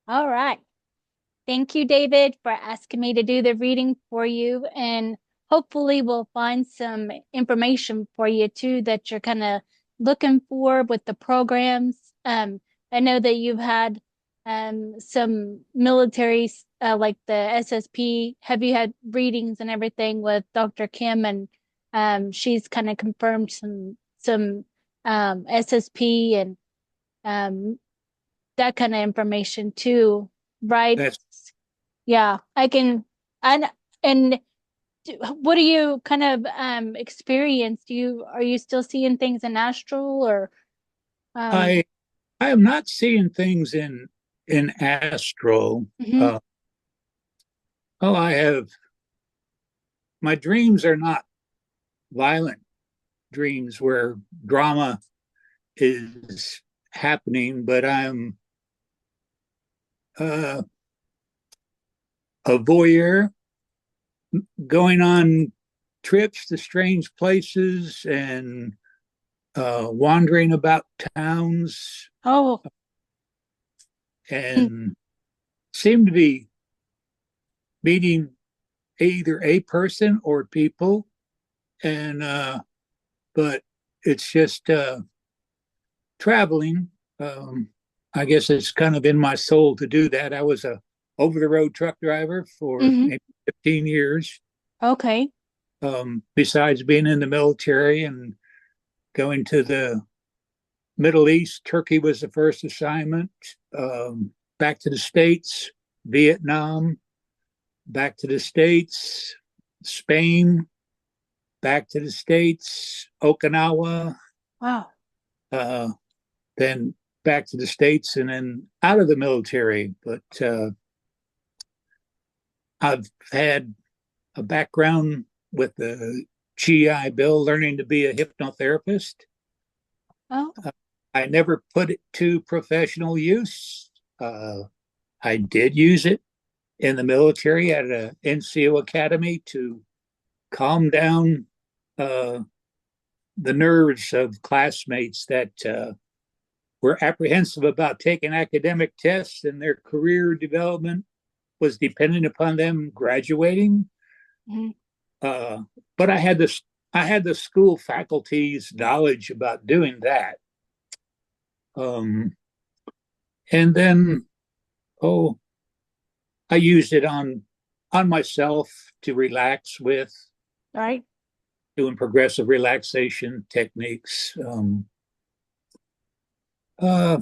All right. Thank you, David, for asking me to do the reading for you. And hopefully, we'll find some information for you too that you're kind of looking for with the programs. I know that you've had some military, like the SSP. Have you had readings and everything with Dr. Kim? And she's kind of confirmed some SSP and um, that kind of information too, right? That's Yeah, I can. And and what do you kind of experience? Are you still seeing things in astral or um I I am not seeing things in astral. mhm. Uh, oh, I have my dreams are not violent dreams where drama is happening, but I'm uh, a voyeur going on trips to strange places and wandering about towns Oh, mm, and seem to be meeting either a person or people. And but it's just traveling. I guess it's kind of in my soul to do that. I was a over the road truck driver for mhm. maybe 15 years. Okay. Besides being in the military and going to the Middle East, Turkey was the first assignment. Back to the States, Vietnam, back to the States, Spain, back to the States, Okinawa, Wow. uh, then back to the States, and then out of the military. But I've had a background with the GI Bill, learning to be a hypnotherapist. Oh, Uh, I never put it to professional use. Uh, I did use it in the military at an NCO academy to calm down uh, the nerves of classmates that were apprehensive about taking academic tests, and their career development was dependent upon them graduating. mhm. Uh, but I had the school faculty's knowledge about doing that. Um, and then, oh, I used it on myself to relax with, All right. doing progressive relaxation techniques. Uh,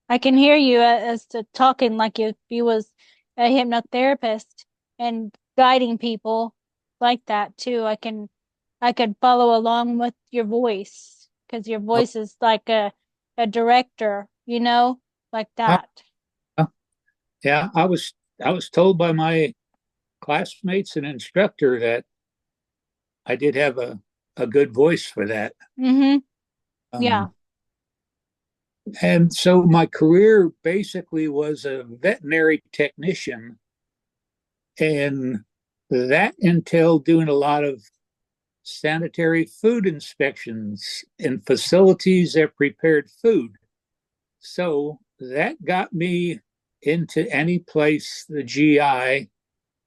I can hear you as to talking like if you was a hypnotherapist and guiding people like that too. I could follow along with your voice because your oh, voice is like a director, like uh, that. yeah, I was told by my classmates and instructor that I did have a good voice for that. Mm-hmm. Yeah. Um, and so my career basically was a veterinary technician, and that entailed doing a lot of sanitary food inspections in facilities that prepared food. So that got me into any place the GI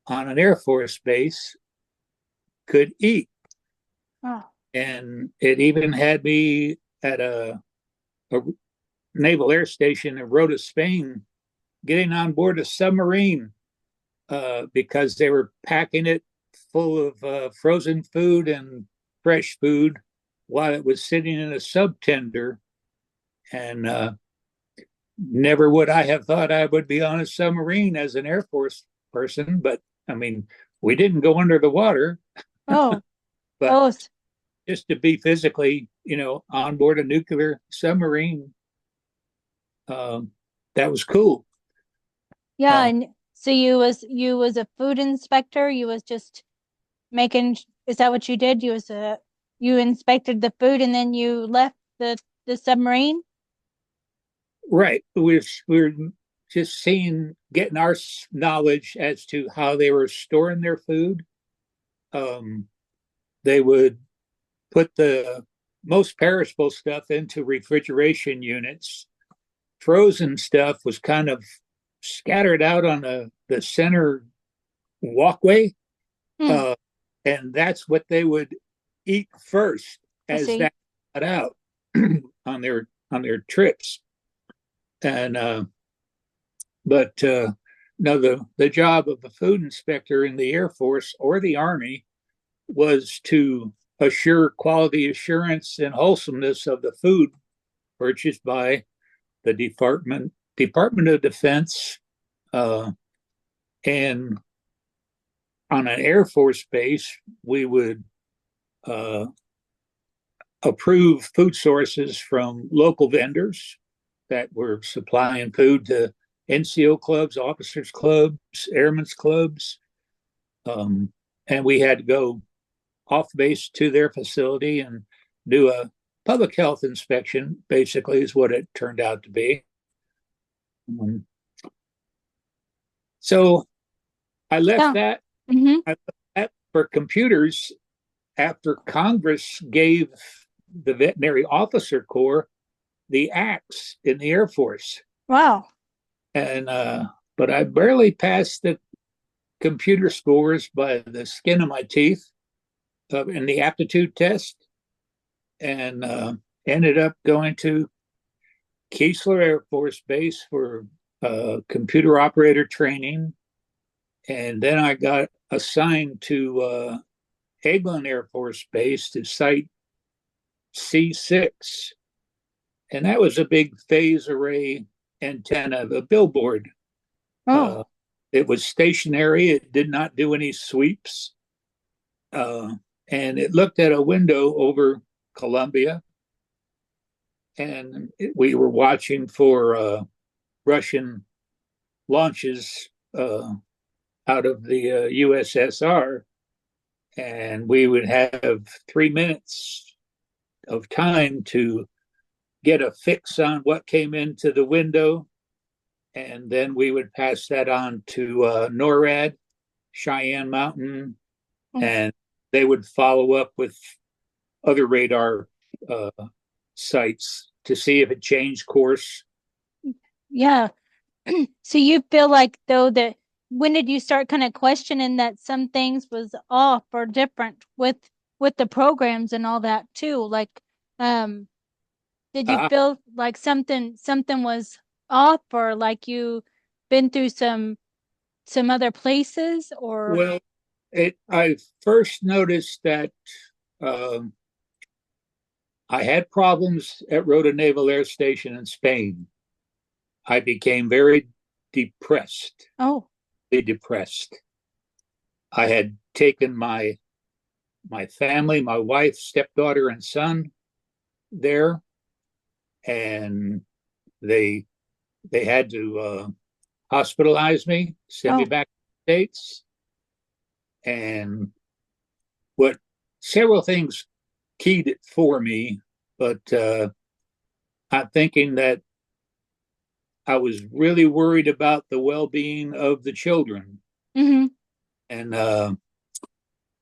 on an Air Force base could eat. Oh, And it even had me at a naval air station in Rota, Spain, getting on board a submarine because they were packing it full of frozen food and fresh food while it was sitting in a subtender. And never would I have thought I would be on a submarine as an Air Force person. But I mean, we didn't go under the water, oh, but oh, just to be physically, on board a nuclear submarine, um, that was cool. yeah. Uh, And so you was a food inspector. You was just making, is that what you did? You inspected the food and then you left the submarine? right. We're just getting our knowledge as to how they were storing their food. Um, they would put the most perishable stuff into refrigeration units. Frozen stuff was kind of scattered out on the center walkway, Hmm. uh, and that's what they would eat first I as see. that got out on their trips. And but no, the job of a food inspector in the Air Force or the Army was to assure quality assurance and wholesomeness of the food purchased by the Department of Defense, and on an Air Force base, we would uh, approve food sources from local vendors that were supplying food to NCO clubs, officers clubs, airmen's clubs, um, and we had to go off base to their facility and do a public health inspection. Basically, is what it turned out to be. Um, so I left Yeah. that. Mm-hmm. I left that for computers after Congress gave the Veterinary Officer Corps the axe in the Air Force, Wow. and but I barely passed the computer scores by the skin of my teeth in the aptitude test, and ended up going to Keesler Air Force Base for computer operator training, and then I got assigned to Eglin Air Force Base to Site C6, and that was a big phase array antenna, a billboard. Oh. Uh, it was stationary. It did not do any sweeps, and it looked at a window over Columbia, and we were watching for Russian launches out of the USSR, and we would have 3 minutes of time to get a fix on what came into the window, and then we would pass that on to NORAD, Cheyenne Mountain, Oh. and they would follow up with other radar uh, sites to see if it changed course. Yeah. So you feel like though that when did you start kind of questioning that some things was off or different with the programs and all that too? Like, um, did you Uh, feel like something was off or like you been through some other places or well, I first noticed that um, I had problems at Rota Naval Air Station in Spain. I became very depressed, oh, depressed. I had taken my family, my wife, stepdaughter, and son there, and they they had to hospitalize me, send me oh, back to the States, and what several things keyed it for me, but I'm thinking that I was really worried about the well-being of the children, mm-hmm. and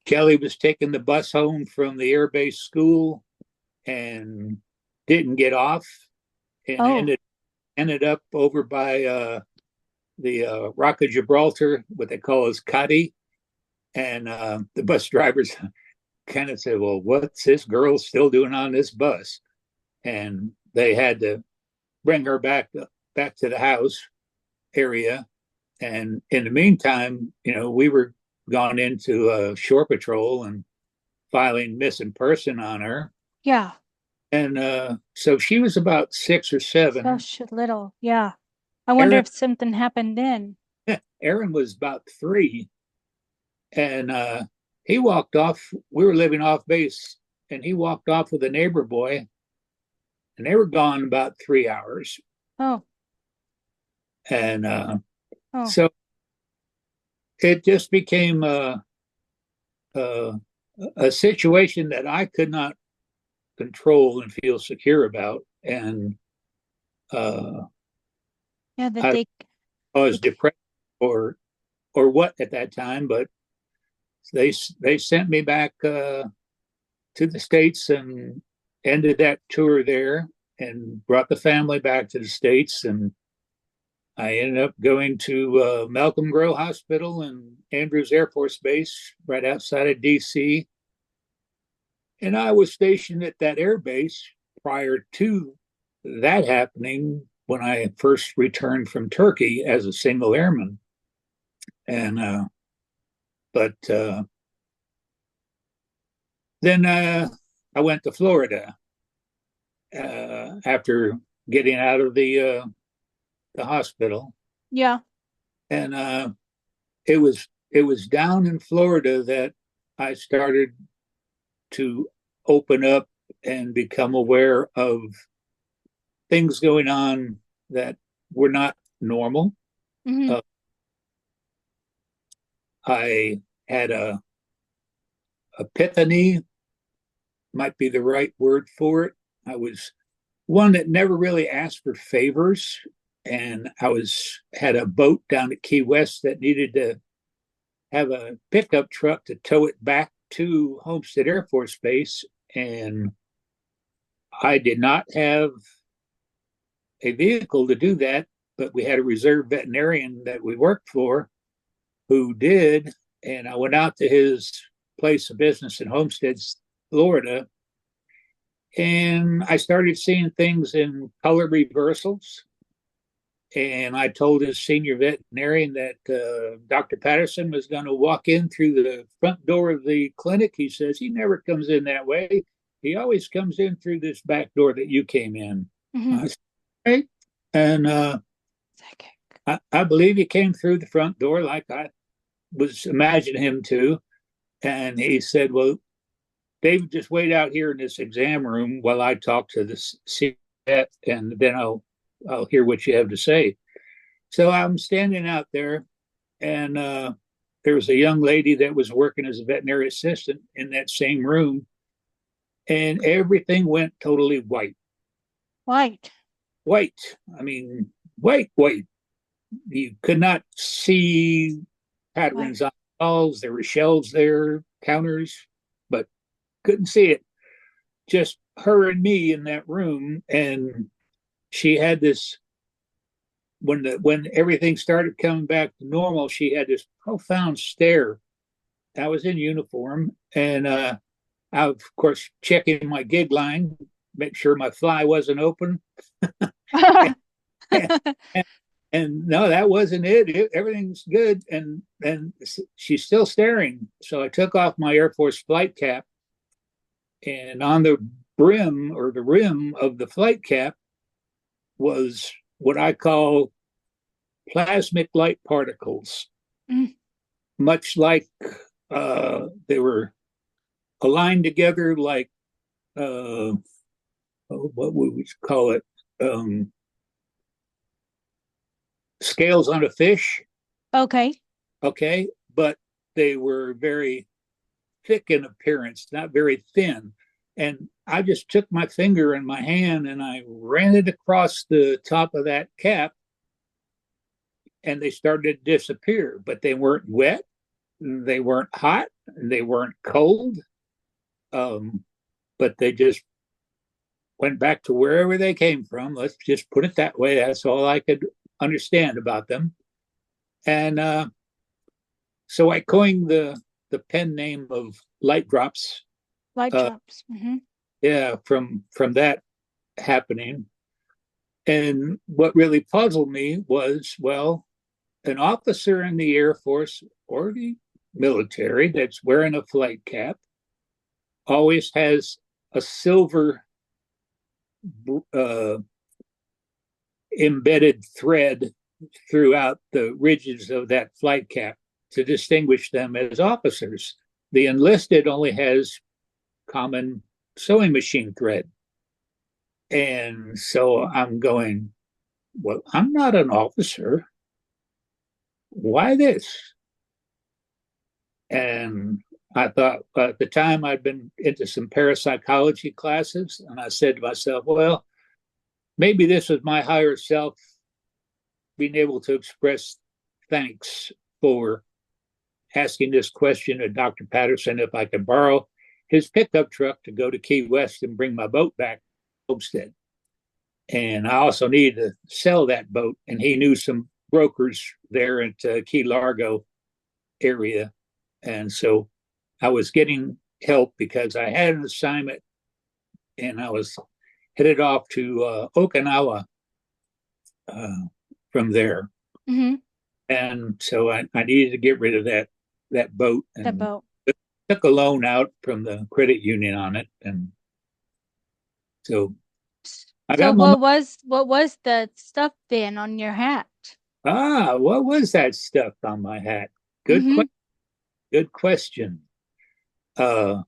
Kelly was taking the bus home from the Air Base school and didn't get off and Oh, ended up over by the Rock of Gibraltar, what they call as Cuddy. And the bus drivers kind of said, "Well, what's this girl still doing on this bus?" And they had to bring her back to the house area. And in the meantime, we were gone into shore patrol and filing missing person on her. yeah. And so she was about 6 or 7. Such a little, yeah. I wonder Aaron if something happened then. Aaron was about 3, and he walked off. We were living off base, and he walked off with a neighbor boy, and they were gone about 3 hours. Oh, And oh, so it just became a a situation that I could not control and feel secure about, and uh, yeah, that I was they, depressed or what at that time, but they sent me back to the States and ended that tour there and brought the family back to the States. And I ended up going to Malcolm Grow Hospital and Andrews Air Force Base right outside of DC. And I was stationed at that air base prior to that happening when I first returned from Turkey as a single airman. And but then I went to Florida after getting out of the hospital, Yeah. and it was down in Florida that I started to open up and become aware of things going on that were not normal. Hmm. Uh, I had a epiphany, might be the right word for it. I was one that never really asked for favors, and I was had a boat down at Key West that needed to have a pickup truck to tow it back to Homestead Air Force Base, and I did not have a vehicle to do that, but we had a reserve veterinarian that we worked for who did, and I went out to his place of business in Homestead, Florida, and I started seeing things in color reversals. And I told his senior veterinarian that Dr. Patterson was going to walk in through the front door of the clinic. He says he never comes in that way. He always comes in through this back door that you came in. Hmm. I said, "Okay." And I believe he came through the front door like I was imagining him to. And he said, "Well, David, just wait out here in this exam room while I talk to the vet, and then I'll hear what you have to say." So I'm standing out there, and there was a young lady that was working as a veterinary assistant in that same room, and everything went totally white. White. White. I mean, white, white. You could not see White. patterns on walls. There were shelves there, counters, but couldn't see it. Just her and me in that room, and she had this when everything started coming back to normal, she had this profound stare. I was in uniform, and I was, of course, checking my gig line, make sure my fly wasn't open. and, and no, that wasn't Everything's good, and she's still staring. So I took off my Air Force flight cap, and on the brim or the rim of the flight cap was what I call plasmic light particles, Mm. much like they were aligned together like what would we call it? Um, Scales on a fish. Okay. Okay. But they were very thick in appearance, not very thin. And I just took my finger in my hand and I ran it across the top of that cap, and they started to disappear, but they weren't wet, they weren't hot, they weren't cold. Um, but they just went back to wherever they came from. Let's just put it that way. That's all I could understand about them. And so I coined the pen name of Light Drops. Light drops. Hmm. Yeah, from that happening. And what really puzzled me was, well, an officer in the Air Force or the military that's wearing a flight cap always has a silver uh, embedded thread throughout the ridges of that flight cap to distinguish them as officers. The enlisted only has common sewing machine thread. And so I'm going, well, I'm not an officer. Why this? And I thought at the time I'd been into some parapsychology classes, and I said to myself, well, maybe this was my higher self being able to express thanks for asking this question to Dr. Patterson if I could borrow his pickup truck to go to Key West and bring my boat back to Homestead. and I also needed to sell that boat. And he knew some brokers there at Key Largo area, and so I was getting help because I had an assignment, and I was headed off to Okinawa uh, from there, Mm-hmm. and so I needed to get rid of that boat, That and boat. took a loan out from the credit union on it, and so I So got my what was the stuff then on your hat? what was that stuff on my hat? Good Mm-hmm. question. Good question. Uh,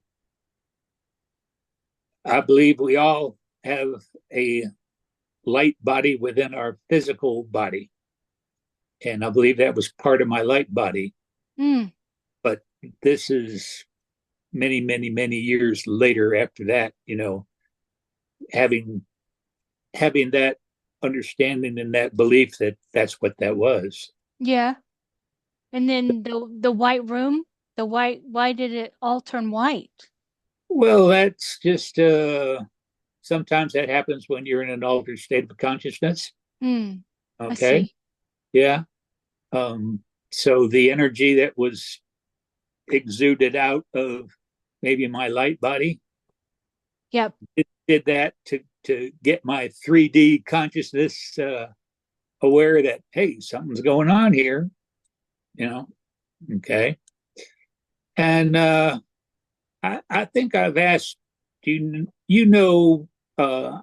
I believe we all have a light body within our physical body, and I believe that was part of my light body. Mm. But this is many, many, many years later. After that, having having that understanding and that belief that that's what that was. Yeah. And then the white room, the white why did it all turn white? Well, that's just sometimes that happens when you're in an altered state of consciousness. Hmm. I Okay. see. Yeah. Um, so the energy that was exuded out of maybe my light body, Yep. it did that to get my 3D consciousness aware that, hey, something's going on here, you know. Okay. And I think I've asked uh,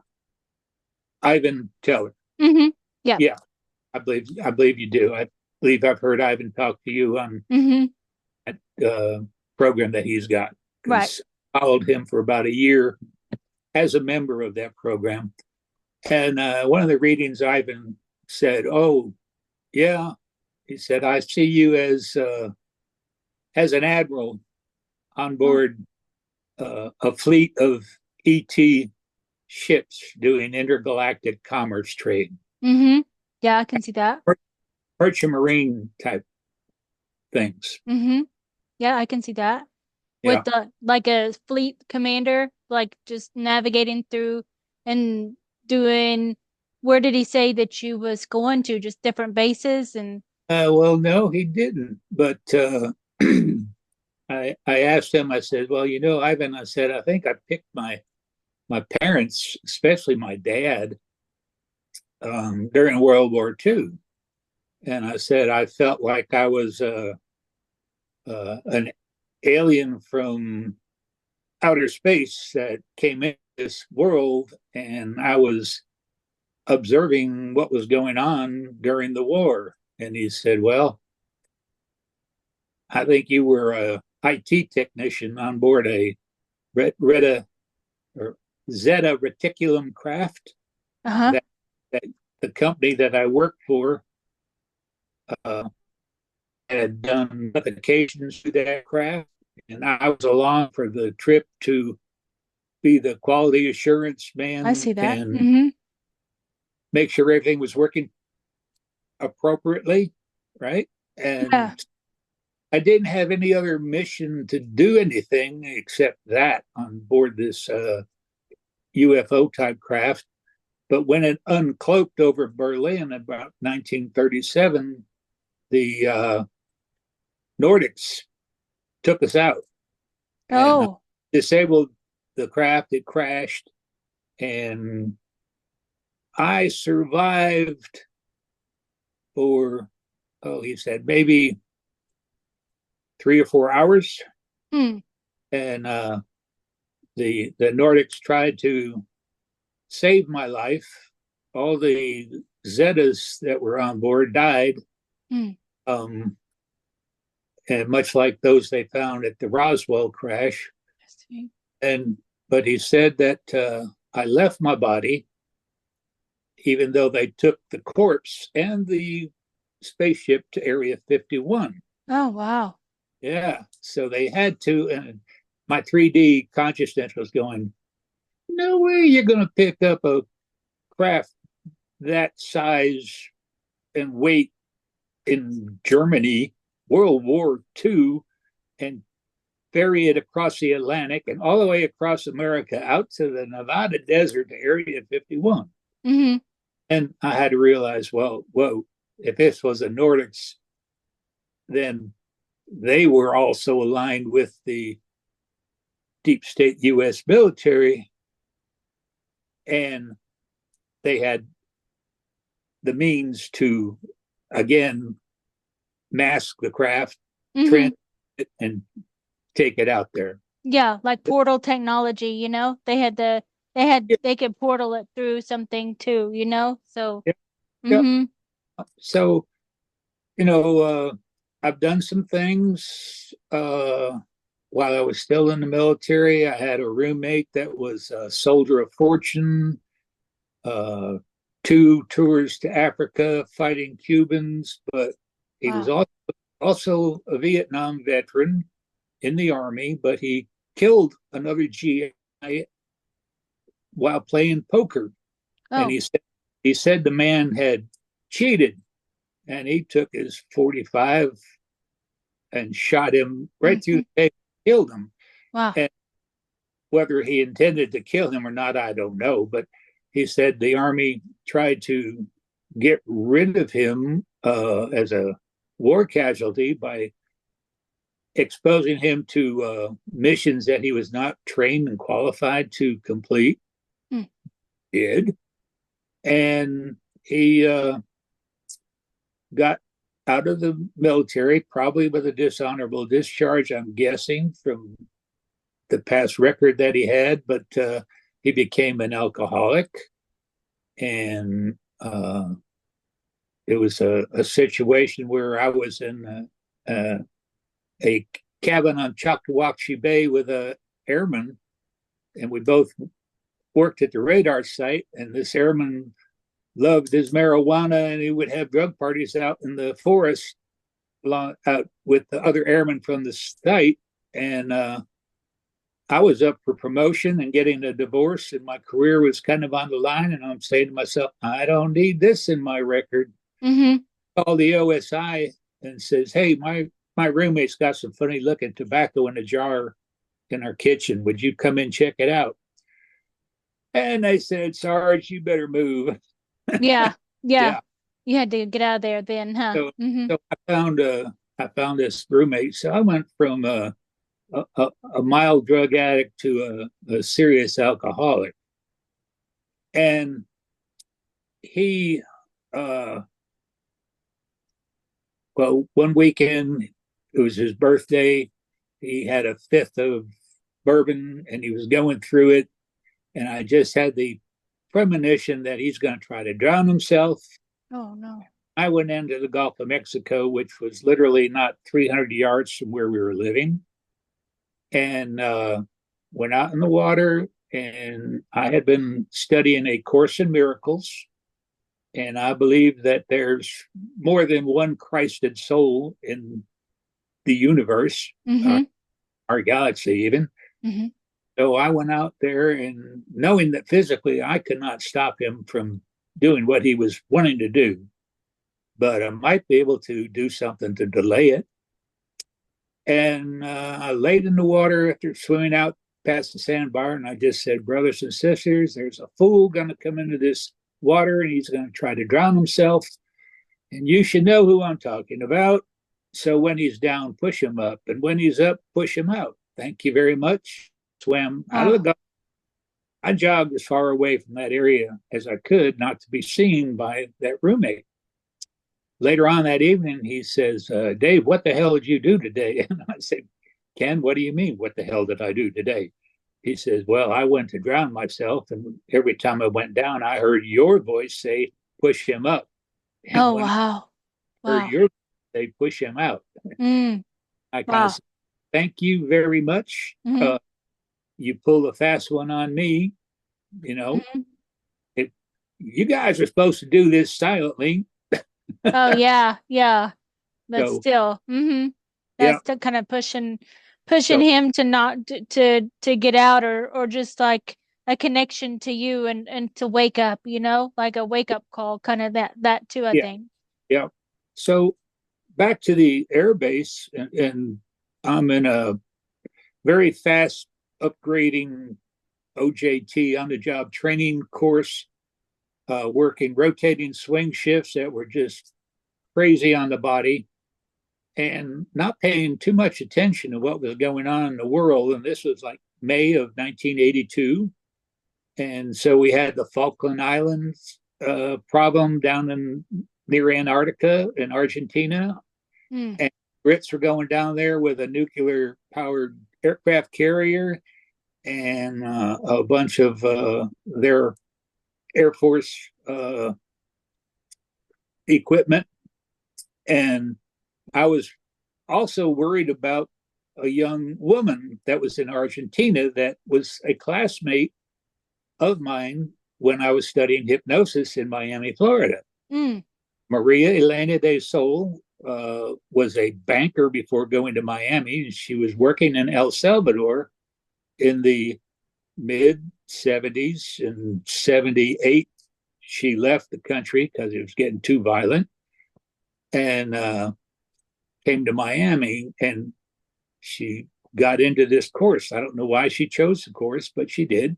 Ivan Teller. Mm-hmm. Yep. Yeah, I believe you do. I believe I've heard Ivan talk to you on Mm-hmm. that program that he's got, Right. because I followed him for about a year as a member of that program. And one of the readings, Ivan said, "Oh, yeah," he said, "I see you as an admiral on Oh. board a fleet of ET ships doing intergalactic commerce trade, Mm-hmm. Yeah, I can see that. merchant marine type things." Mm-hmm. Yeah, I can see that. With Yeah. the like a fleet commander, like just navigating through and doing where did he say that you was going to? Just different bases and Well, no, he didn't. But I asked him. I said, "Well, Ivan," I said, "I think I picked my parents, especially my dad, during World War II." And I said I felt like I was an alien from outer space that came into this world, and I was observing what was going on during the war. And he said, "Well, I think you were a IT technician on board a Reta or Zeta Reticulum craft uh-huh. that, that the company that I worked for uh, had done modifications to that craft, and I was along for the trip to be the quality assurance I man see that. and Mm-hmm. make sure everything was working appropriately, right?" Yeah. And I didn't have any other mission to do anything except that on board this UFO type craft. But when it uncloaked over Berlin about 1937, the Nordics took us out and Oh, disabled the craft. It crashed, and I survived for, he said, maybe 3 or 4 hours. hmm. And the Nordics tried to save my life. All the Zetas that were on board died, Hmm. um, and much like those they found at the Roswell crash. I see. And but he said that I left my body, even though they took the corpse and the spaceship to Area 51. Oh, wow. Yeah, so they had to, and my 3D consciousness was going, no way you're going to pick up a craft that size and weight in Germany, World War II, and ferry it across the Atlantic and all the way across America out to the Nevada desert to Area 51. Hmm. And I had to realize, well, whoa, if this was the Nordics, then they were also aligned with the deep state U.S. military, and they had the means to, again, mask the craft, Hmm. transit it, and take it out there. Yeah, like portal technology, they could portal it through something too, So, Yep, yep. hmm. So, you know, I've done some things while I was still in the military. I had a roommate that was a soldier of fortune, uh, 2 tours to Africa fighting Cubans, but he was Wow. also a Vietnam veteran in the Army, but he killed another GI while playing poker. And Oh. he said the man had cheated, and he took his 45 and shot him right through Hmm. the head, killed him. Wow. And whether he intended to kill him or not, I don't know. But he said the Army tried to get rid of him as a war casualty by exposing him to missions that he was not trained and qualified to complete. Mm. Did. And he got out of the military, probably with a dishonorable discharge, I'm guessing, from the past record that he had, but he became an alcoholic. And it was a situation where I was in a cabin on Choctawhatchee Bay with a airman, and we both worked at the radar site. And this airman loved his marijuana, and he would have drug parties out in the forest out with the other airmen from the site. And I was up for promotion and getting a divorce, and my career was kind of on the line. And I'm saying to myself, I don't need this in my record. Hmm. Call the OSI and says, hey, my roommate's got some funny looking tobacco in a jar in our kitchen. Would you come and check it out? And they said, Sarge, you better move. Yeah. Yeah. Yeah. You had to get out of there then, huh? So, Hmm. so I found this roommate. So I went from a mild drug addict to a serious alcoholic. And he, uh, well, one weekend, it was his birthday. He had a fifth of bourbon and he was going through it. And I just had the premonition that he's going to try to drown himself. Oh no. I went into the Gulf of Mexico, which was literally not 300 yards from where we were living, and went out in the water. And I had been studying A Course in Miracles, and I believe that there's more than one Christed soul in the universe, Hmm. our galaxy, even. Hmm. So I went out there, and knowing that physically I could not stop him from doing what he was wanting to do, but I might be able to do something to delay it. And I laid in the water after swimming out past the sandbar, and I just said, brothers and sisters, there's a fool going to come into this water, and he's going to try to drown himself. And you should know who I'm talking about. So when he's down, push him up. And when he's up, push him out. Thank you very much. Swam out of the Wow. Gulf. I jogged as far away from that area as I could, not to be seen by that roommate. Later on that evening, he says, Dave, what the hell did you do today? And I said, Ken, what do you mean? What the hell did I do today? He says, well, I went to drown myself. And every time I went down, I heard your voice say, push him up. And Oh when I wow. heard Wow. your voice say, push him out, Mm. I kind of Wow. said, thank you very much. Hmm. You pulled a fast one on me. You know, Hmm. it, you guys are supposed to do this silently. Oh yeah. Yeah. But So, still, yeah. that's to kind of pushing So, him to not to get out, or just like a connection to you, and to wake up, like a wake up call, kind of that too, I yeah. think. Yeah. So back to the air base, and I'm in a very fast upgrading OJT on the job training course. working rotating swing shifts that were just crazy on the body and not paying too much attention to what was going on in the world. And this was like May of 1982. And so we had the Falkland Islands problem down in near Antarctica in Argentina. Mm. And Brits were going down there with a nuclear powered aircraft carrier and a bunch of their Air Force equipment. And I was also worried about a young woman that was in Argentina that was a classmate of mine when I was studying hypnosis in Miami, Florida. Mm. Maria Elena de Sol was a banker before going to Miami. She was working in El Salvador in the mid 70s. In 78, she left the country because it was getting too violent and came to Miami, and she got into this course. I don't know why she chose the course, but she did.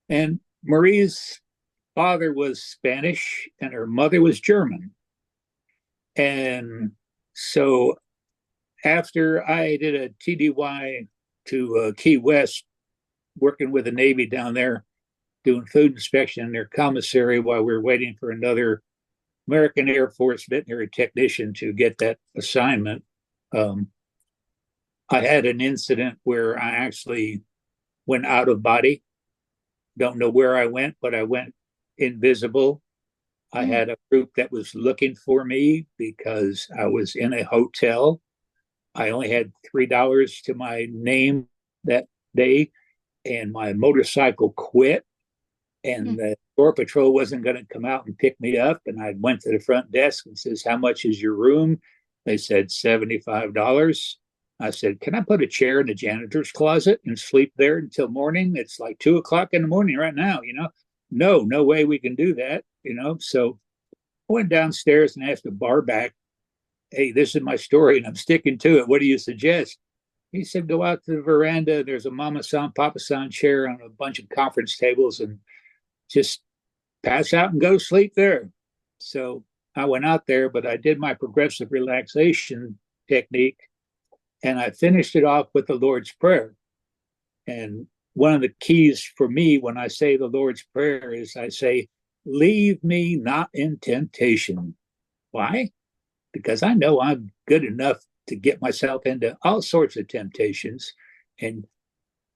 And Maria's father was Spanish and her mother was German. And so after I did a TDY to Key West, working with the Navy down there, doing food inspection in their commissary while we were waiting for another American Air Force veterinary technician to get that assignment. I had an incident where I actually went out of body. Don't know where I went, but I went invisible. I had a group that was looking for me because I was in a hotel. I only had $3 to my name that day, and my motorcycle quit. And the door patrol wasn't going to come out and pick me up. And I went to the front desk and says, "How much is your room?" They said $75. I said, "Can I put a chair in the janitor's closet and sleep there until morning? It's like 2 o'clock in the morning right now, you know." No way we can do that, you know. So I went downstairs and asked the bar back, "Hey, this is my story and I'm sticking to it. What do you suggest?" He said, "Go out to the veranda. There's a Mama San, Papa San chair on a bunch of conference tables and just pass out and go sleep there." So I went out there, but I did my progressive relaxation technique and I finished it off with the Lord's Prayer. And one of the keys for me when I say the Lord's Prayer is I say, "Leave me not in temptation." Why? Because I know I'm good enough to get myself into all sorts of temptations, and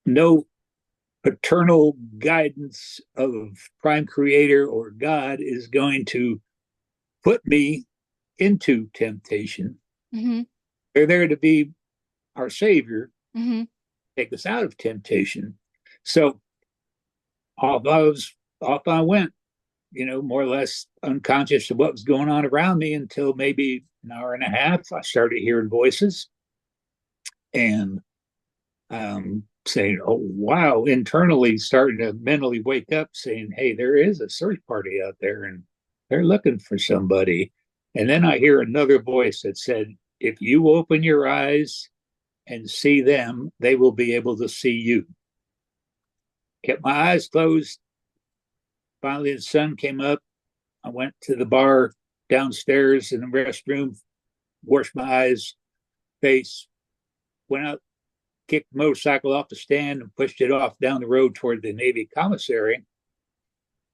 no paternal guidance of prime creator or God is going to put me into temptation. Mm-hmm. They're there to be our savior, Mm-hmm. take us out of temptation. So off I went, you know, more or less unconscious of what was going on around me until maybe an hour and a half. I started hearing voices and saying, "Oh, wow," internally starting to mentally wake up saying, "Hey, there is a search party out there and they're looking for somebody." And then I hear another voice that said, "If you open your eyes and see them, they will be able to see you." Kept my eyes closed. Finally, the sun came up. I went to the bar downstairs in the restroom, washed my eyes, face, went out, kicked the motorcycle off the stand and pushed it off down the road toward the Navy commissary.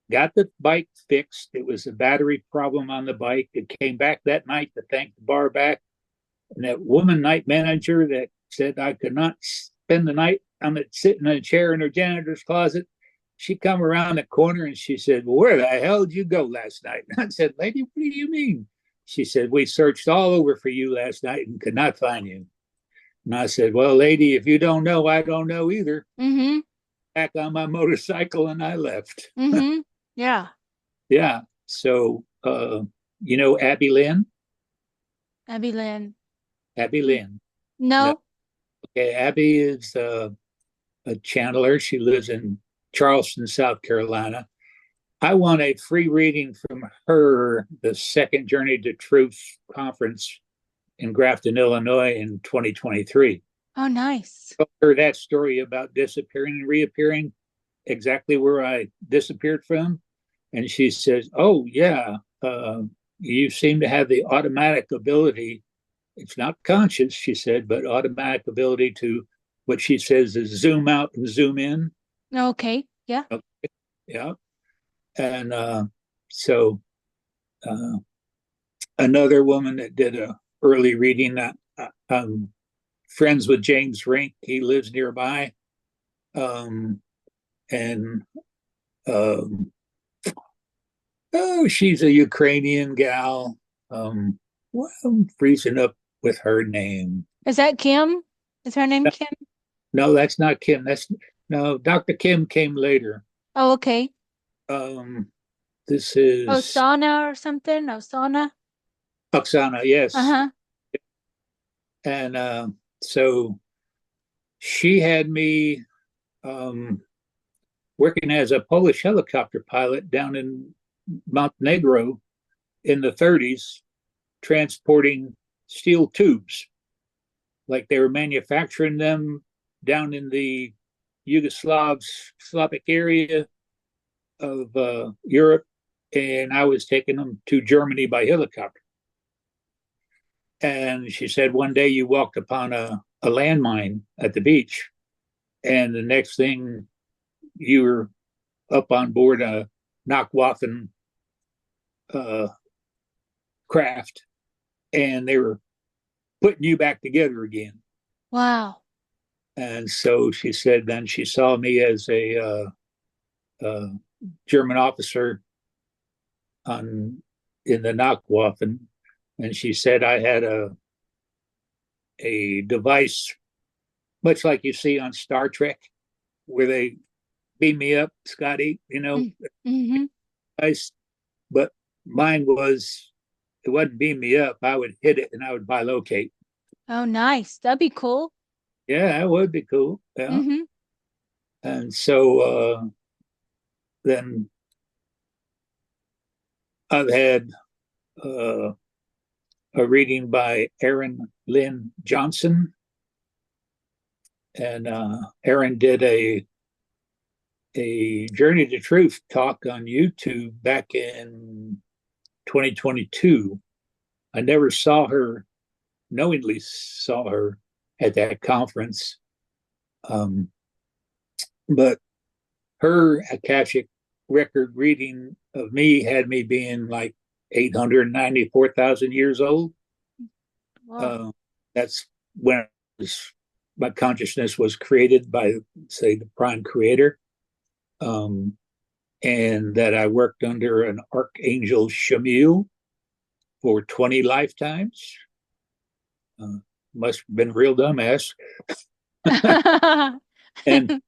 Got the bike fixed. It was a battery problem on the bike. It came back that night to thank the bar back. And that woman night manager that said I could not spend the night on it sitting in a chair in her janitor's closet, she come around the corner and she said, "Well, where the hell did you go last night?" And I said, "Lady, what do you mean?" She said, "We searched all over for you last night and could not find you." And I said, "Well, lady, if you don't know, I don't know either." Mm-hmm. Back on my motorcycle and I left. Mm-hmm. Yeah. Yeah. So, you know, Abby Lynn? Abby Lynn. Abby Lynn. No. No. Okay. Abby is a channeler. She lives in Charleston, South Carolina. I won a free reading from her, the Second Journey to Truth conference in Grafton, Illinois in 2023. Oh, nice. I told her that story about disappearing and reappearing, exactly where I disappeared from. And she says, "Oh yeah, you seem to have the automatic ability. It's not conscious," she said, "but automatic ability to what she says is zoom out and zoom in." Okay. Yeah. Okay, yeah, and so uh, another woman that did a early reading. Friends with James Rink. He lives nearby, and um, oh, she's a Ukrainian gal. Well, I'm freezing up with her name. Is that Kim? Is her name Kim? No, that's not Kim. That's no. Dr. Kim came later. Oh, okay. Um, this is Osana or something? Osana? Oksana. Yes, Uh-huh. and so she had me um, working as a Polish helicopter pilot down in Montenegro in the 30s, transporting steel tubes. Like they were manufacturing them down in the Slavic area of Europe, and I was taking them to Germany by helicopter. And she said one day you walked upon a landmine at the beach, and the next thing you were up on board a Nachtwaffen uh, craft, and they were putting you back together again. Wow. And so she said then she saw me as a German officer on in the Nachtwaffen, and she said I had a device much like you see on Star Trek, where they beam me up, Scotty, Mm-hmm. device, but mine was it wasn't beam me up. I would hit it and I would bilocate. Oh, nice. That'd be cool. Yeah, that would be cool. Yeah, Mm-hmm. and so then I've had uh, a reading by Erin Lynn Johnson, and Erin did a Journey to Truth talk on YouTube back in 2022. I never saw her, knowingly saw her at that conference, um, but her Akashic record reading of me had me being like 894,000 years old. Wow. Uh, that's when my consciousness was created by, say, the prime creator, um, and that I worked under an archangel Shamil for 20 lifetimes. Uh, must have been a real dumbass. And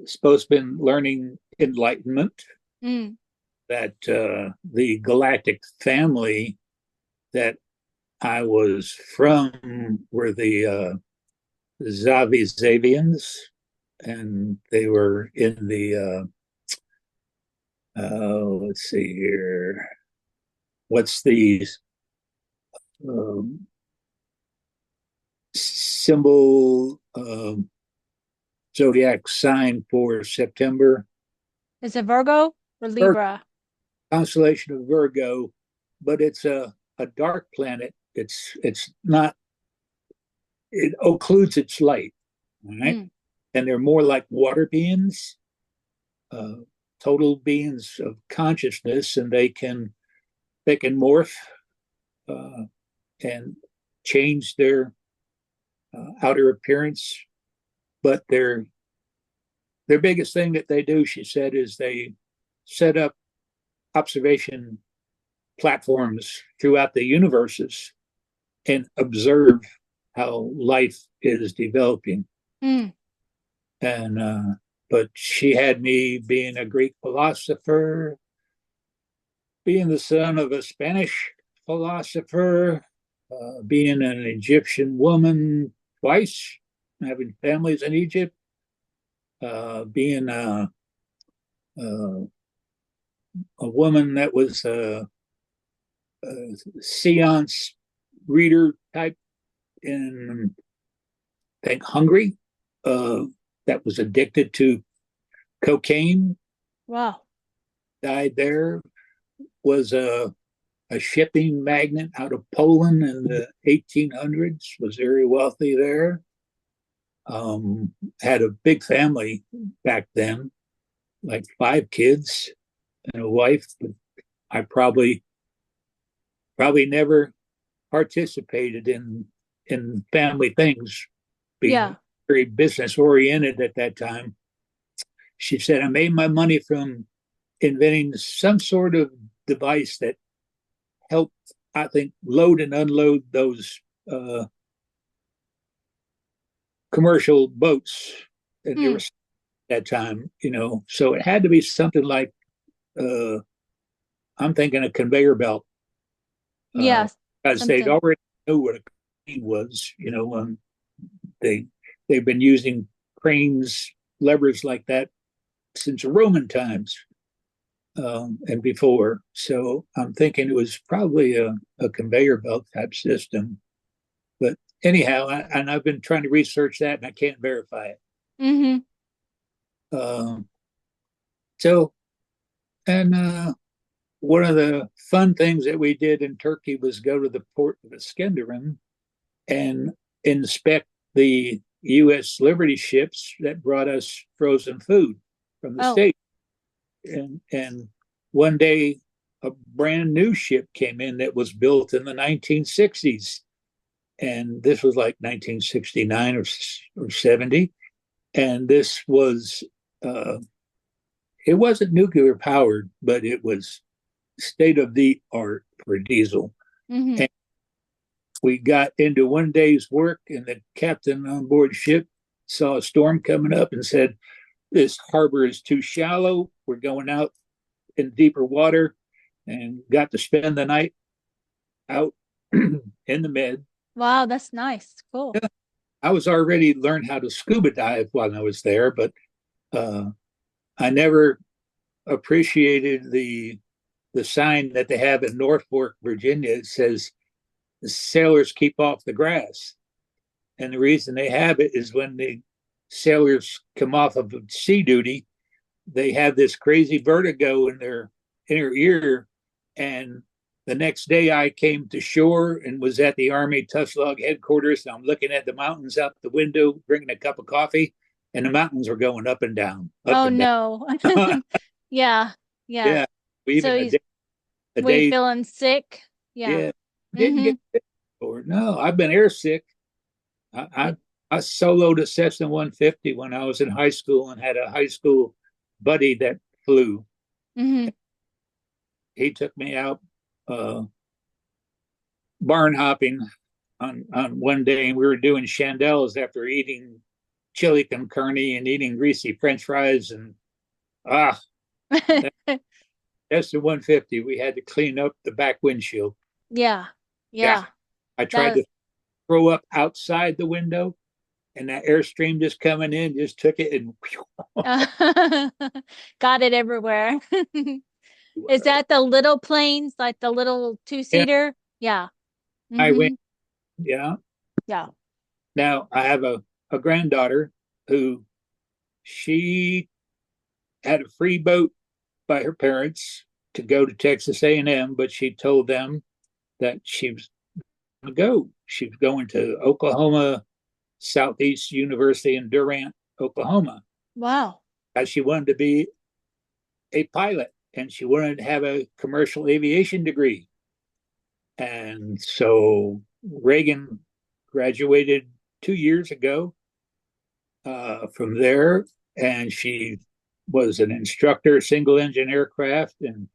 supposed to been learning enlightenment, Mm. that the galactic family that I was from were the Zavizavians, and they were in the let's see here, what's the um, symbol zodiac sign for September? Is it Virgo or Virgo, Libra? constellation of Virgo, but it's a dark planet. It's not. It occludes its light, all right, Mm. and they're more like water beings, uh, total beings of consciousness, and they can morph uh, and change their outer appearance. But their biggest thing that they do, she said, is they set up observation platforms throughout the universes and observe how life is developing. Mm. And but she had me being a Greek philosopher, being the son of a Spanish philosopher, being an Egyptian woman twice, having families in Egypt, being a woman that was a seance reader type in, I think, Hungary, uh, that was addicted to cocaine, Wow. died there, was a shipping magnate out of Poland in the 1800s, was very wealthy there. Had a big family back then, like 5 kids and a wife. But I probably never participated in family things, being Yeah. very business oriented at that time. She said, I made my money from inventing some sort of device that helped, I think, load and unload those commercial boats. And there Hmm. was that time, so it had to be something like, uh, I'm thinking a conveyor belt, uh, Yeah. because they'd Something. already knew what a crane was, they they've been using cranes, levers like that since Roman times, and before. So I'm thinking it was probably a conveyor belt type system. But anyhow, and I've been trying to research that, and I can't verify it. Mm-hmm. Um, so, and one of the fun things that we did in Turkey was go to the port of Iskenderun and inspect the U.S. Liberty ships that brought us frozen food from the Oh, state. And one day, a brand new ship came in that was built in the 1960s, and this was like 1969 or 70. And this was, uh, it wasn't nuclear powered, but it was state of the art for diesel. mm-hmm. And we got into one day's work, and the captain on board ship saw a storm coming up and said, this harbor is too shallow. We're going out in deeper water, and got to spend the night out in the med. Wow, that's nice. Cool. I was already learned how to scuba dive while I was there, but uh, I never appreciated the sign that they have in Norfolk, Virginia. It says sailors keep off the grass. And the reason they have it is when the sailors come off of sea duty, they have this crazy vertigo in their inner ear. And the next day I came to shore and was at the Army Tuslog headquarters. And I'm looking at the mountains out the window, drinking a cup of coffee, and the mountains were going up and down, up Oh and no. down. Yeah. Yeah. Yeah, So even he's a were you day, feeling sick? Yeah. yeah, didn't Mm-hmm. get sick before. No, I've been air sick. I soloed a Cessna 150 when I was in high school and had a high school buddy that flew. Mm-hmm. He took me out uh, barn hopping on one day, and we were doing chandelles after eating chili con carne and eating greasy French fries. And ah, that, that's the 150. We had to clean up the back windshield. Yeah. Yeah, Yeah. I tried That to throw up outside the window, and that airstream just coming in just took it and got it everywhere. Is whew, that the little planes, like the little yeah, two-seater? Yeah. I went. Mm-hmm. Yeah. Yeah. Now I have a granddaughter who she had a free boat by her parents to go to Texas A&M, but she told them that she was going to go. She was going to Oklahoma Southeast University in Durant, Oklahoma, Wow. as she wanted to be a pilot and she wanted to have a commercial aviation degree. And so Reagan graduated 2 years ago from there, and she was an instructor, single engine aircraft, and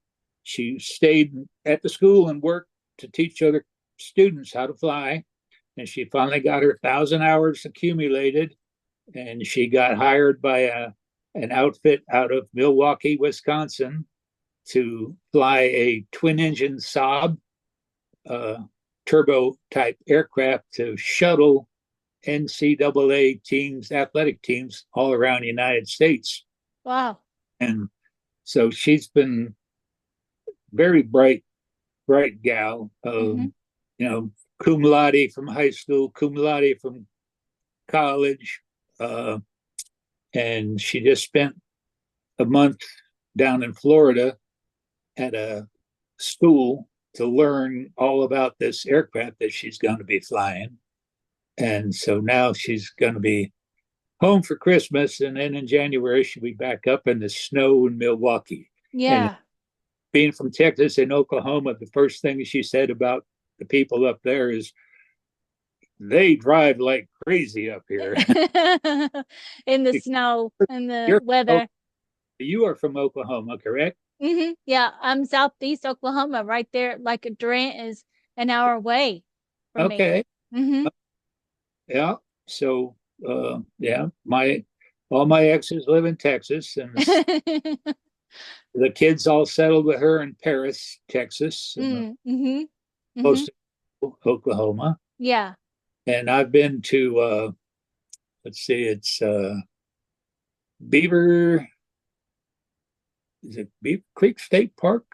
she stayed at the school and worked to teach other students how to fly. And she finally got her 1,000 hours accumulated, and she got hired by an outfit out of Milwaukee, Wisconsin, to fly a twin engine Saab uh, turbo type aircraft to shuttle NCAA teams, athletic teams all around the United States. Wow. And so she's been very bright gal. Mm-hmm. Cum laude from high school, cum laude from college, and she just spent a month down in Florida at a school to learn all about this aircraft that she's going to be flying. And so now she's going to be home for Christmas. And then in January, she'll be back up in the snow in Milwaukee. And Yeah. being from Texas and Oklahoma, the first thing she said about the people up there is they drive like crazy up here. In the snow and the You're weather. you are from Oklahoma, correct? Yeah, I'm southeast Oklahoma, right there. Like Durant is an hour away from me. Okay. hmm Yeah. So yeah, my all my exes live in Texas, and the kids all settled with her in Paris, Texas, mm-hmm. hmm close to Oklahoma. Yeah. And I've been to let's see, it's Beaver, is it Beaver Creek State Park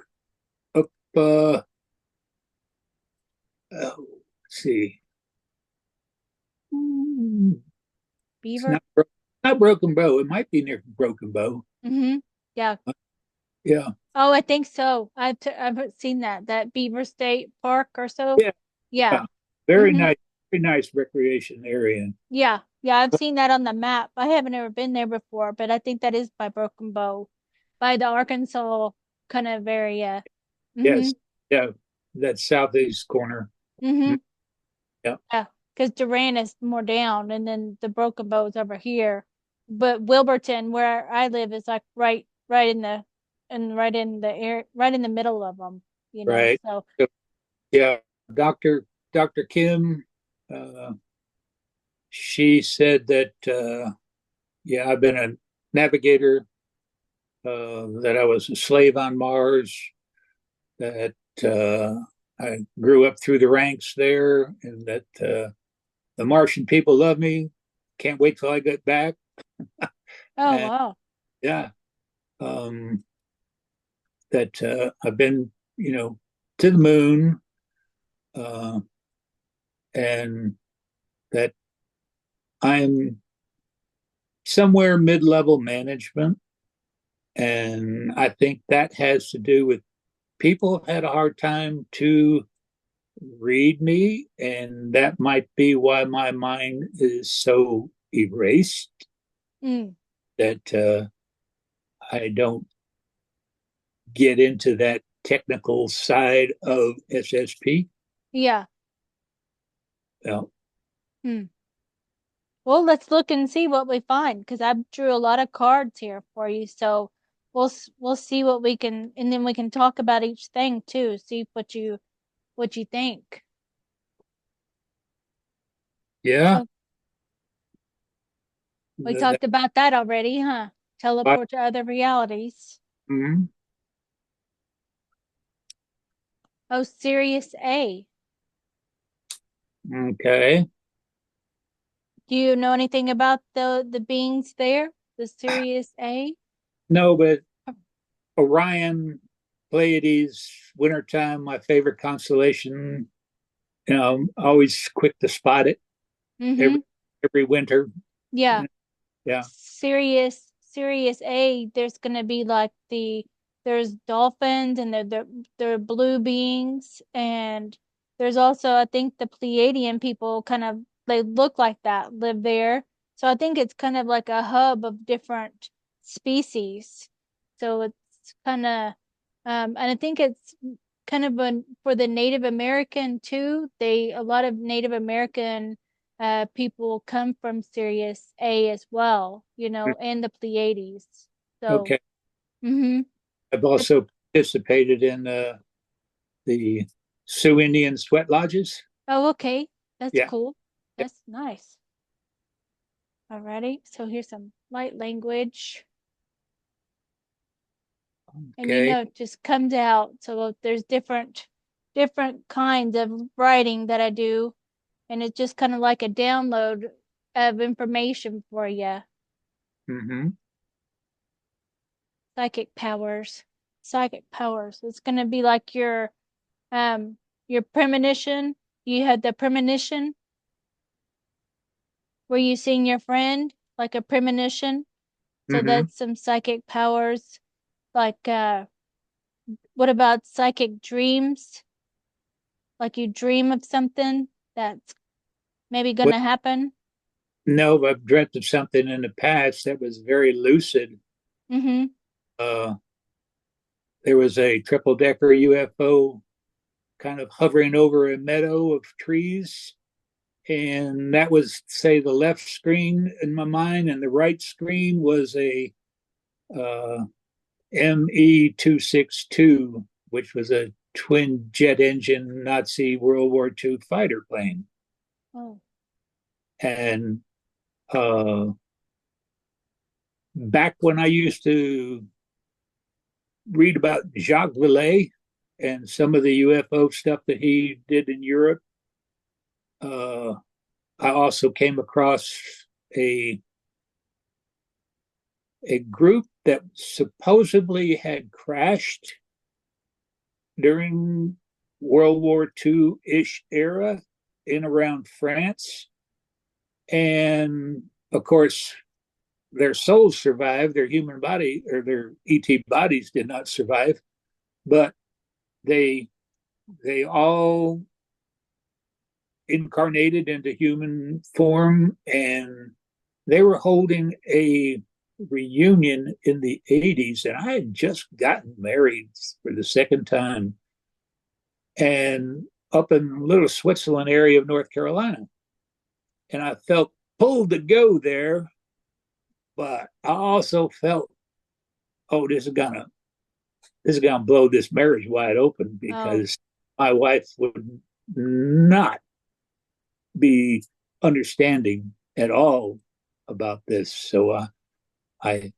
up let's see. It's Beaver. not Broken Bow. It might be near Broken Bow. hmm Yeah. Yeah. Oh, I think so. I've seen that Beaver State Park or so. Yeah. Yeah. Yeah. Very hmm nice, very nice recreation area. Yeah. Yeah, I've seen that on the map. I haven't ever been there before, but I think that is by Broken Bow, by the Arkansas kind of area. hmm Yes. Yeah. That southeast corner. hmm Yeah. Yeah, because Durant is more down, and then the Broken Bow is over here. But Wilburton, where I live, is like right in the, and right in the air, right in the middle of them. Right. So So, yeah. Dr. Kim, uh, she said that yeah, I've been a navigator, that I was a slave on Mars, that I grew up through the ranks there, and that the Martian people love me. Can't wait till I get back. oh And wow, yeah, that I've been, to the moon, uh, and that I'm somewhere mid-level management. And I think that has to do with people had a hard time to read me, and that might be why my mind is so erased mm, that I don't get into that technical side of SSP. yeah. Well, Hmm. Well, let's look and see what we find because I drew a lot of cards here for you. So we'll see what we can, and then we can talk about each thing too. See what you think. yeah, So we talked about that already, huh? that, Teleport to other realities. mm, Oh, Sirius A. okay. Do you know anything about the beings there? The Sirius A? No, but Orion, Pleiades, wintertime, my favorite constellation. I'm always quick to spot it Mm-hmm. every every winter. Yeah. Yeah. Sirius A, there's gonna be like there's dolphins and they're blue beings, and there's also I think the Pleiadian people kind of they look like that, live there. So I think it's kind of like a hub of different species. So it's kind of and I think it's kind of for the Native American too. A lot of Native American people come from Sirius A as well, and the Pleiades. So, Okay. hmm I've also participated in the Sioux Indian sweat lodges. oh, okay. That's Yeah. cool. That's nice. Alrighty. So here's some light language. And Okay. it just comes out. So there's different kinds of writing that I do, and it's just kind of like a download of information for you. Mm-hmm. Psychic powers. Psychic powers. It's gonna be like your premonition. You had the premonition where you seen your friend, like a premonition. So Mm-hmm. that's some psychic powers, like What about psychic dreams? Like you dream of something that's maybe Well, gonna happen? no, I've dreamt of something in the past that was very lucid. Mm-hmm. Uh, there was a triple decker UFO kind of hovering over a meadow of trees. And that was, say, the left screen in my mind, and the right screen was a uh, ME 262, which was a twin jet engine Nazi World War II fighter plane. Oh. And uh, back when I used to read about Jacques Vallée and some of the UFO stuff that he did in Europe, uh, I also came across a a group that supposedly had crashed during World War II ish era in around France. And of course, their souls survived, their human body or their ET bodies did not survive, but they they all incarnated into human form, and they were holding a reunion in the 80s, and I had just gotten married for the second time, and up in little Switzerland area of North Carolina. And I felt pulled to go there, but I also felt, oh, this is gonna blow this marriage wide open, Oh. because my wife would not be understanding at all about this. So I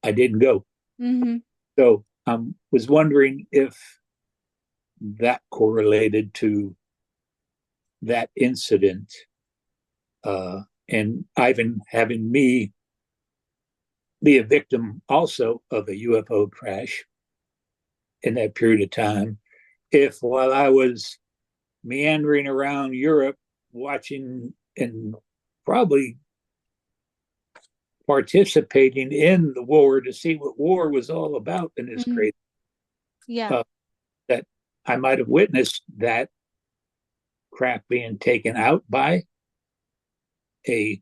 I didn't go. Mm-hmm. So I was wondering if that correlated to that incident, and Ivan having me be a victim also of a UFO crash in that period of time. If while I was meandering around Europe watching and probably participating in the war to see what war was all about in this Mm-hmm. great, Yeah. uh, that I might have witnessed that craft being taken out by a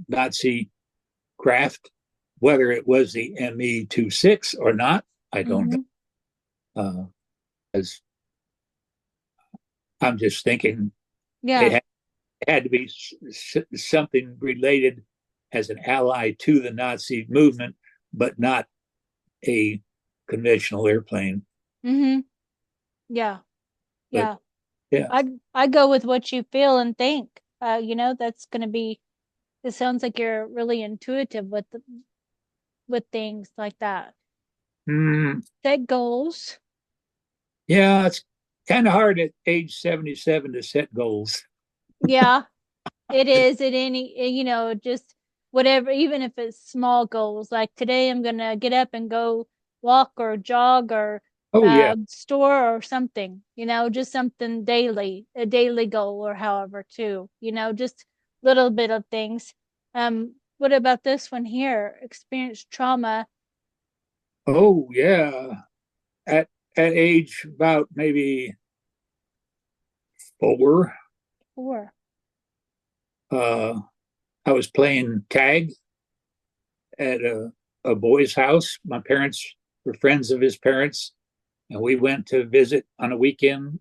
Nazi craft, whether it was the ME 26 or not, I don't Mm-hmm. know. As I'm just thinking it Yeah. had to be something related as an ally to the Nazi movement, but not a conventional airplane. Mm-hmm. Yeah. But Yeah. yeah, I go with what you feel and think. That's gonna be it sounds like you're really intuitive with things like that. mm, Set goals. yeah, it's kind of hard at age 77 to set goals. Yeah, it is at just whatever, even if it's small goals. Like today I'm gonna get up and go walk or jog or Oh yeah. store or something, just something daily, a daily goal or however too, just little bit of things. What about this one here? Experience trauma. Oh yeah. At age about maybe 4, Or uh, I was playing tag at a boy's house. My parents were friends of his parents, and we went to visit on a weekend.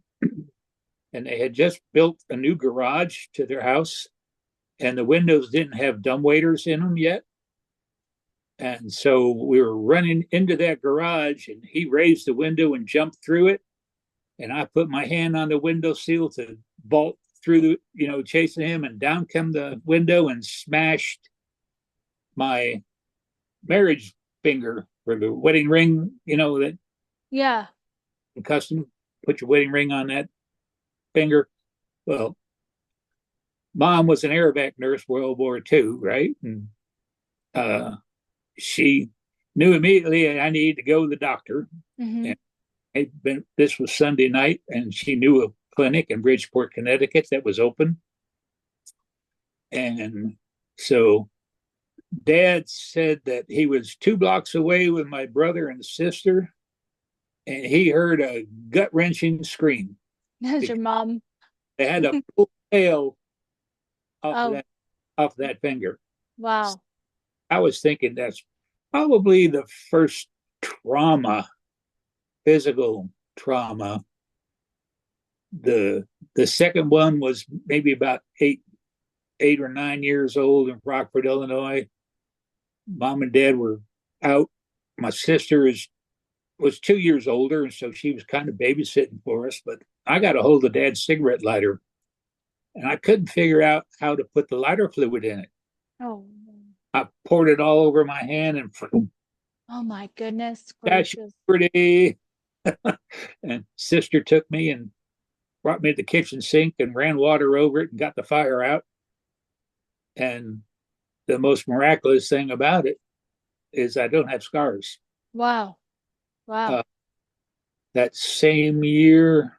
And they had just built a new garage to their house, and the windows didn't have dumbwaiters in them yet. And so we were running into that garage, and he raised the window and jumped through it. And I put my hand on the window sill to bolt through chasing him, and down come the window and smashed my marriage finger for the wedding ring, that yeah. custom, put your wedding ring on that finger. Well, mom was an aerovac nurse, World War II, right? And uh, she knew immediately I needed to go to the doctor. Mm-hmm. And this was Sunday night, and she knew a clinic in Bridgeport, Connecticut that was open. And so dad said that he was 2 blocks away with my brother and sister, and he heard a gut wrenching scream. That's your mom. They had to pull the tail off of Oh, that finger. wow. I was thinking that's probably the first trauma, physical trauma. The second one was maybe about 8 or 9 years old in Rockford, Illinois. Mom and Dad were out. My sister was 2 years older, and so she was kind of babysitting for us. But I got a hold of Dad's cigarette lighter, and I couldn't figure out how to put the lighter fluid in it. Oh, I poured it all over my hand, and oh my goodness that's gracious. pretty. And sister took me and brought me to the kitchen sink and ran water over it and got the fire out. And the most miraculous thing about it is I don't have scars. Wow. Wow. Uh, that same year,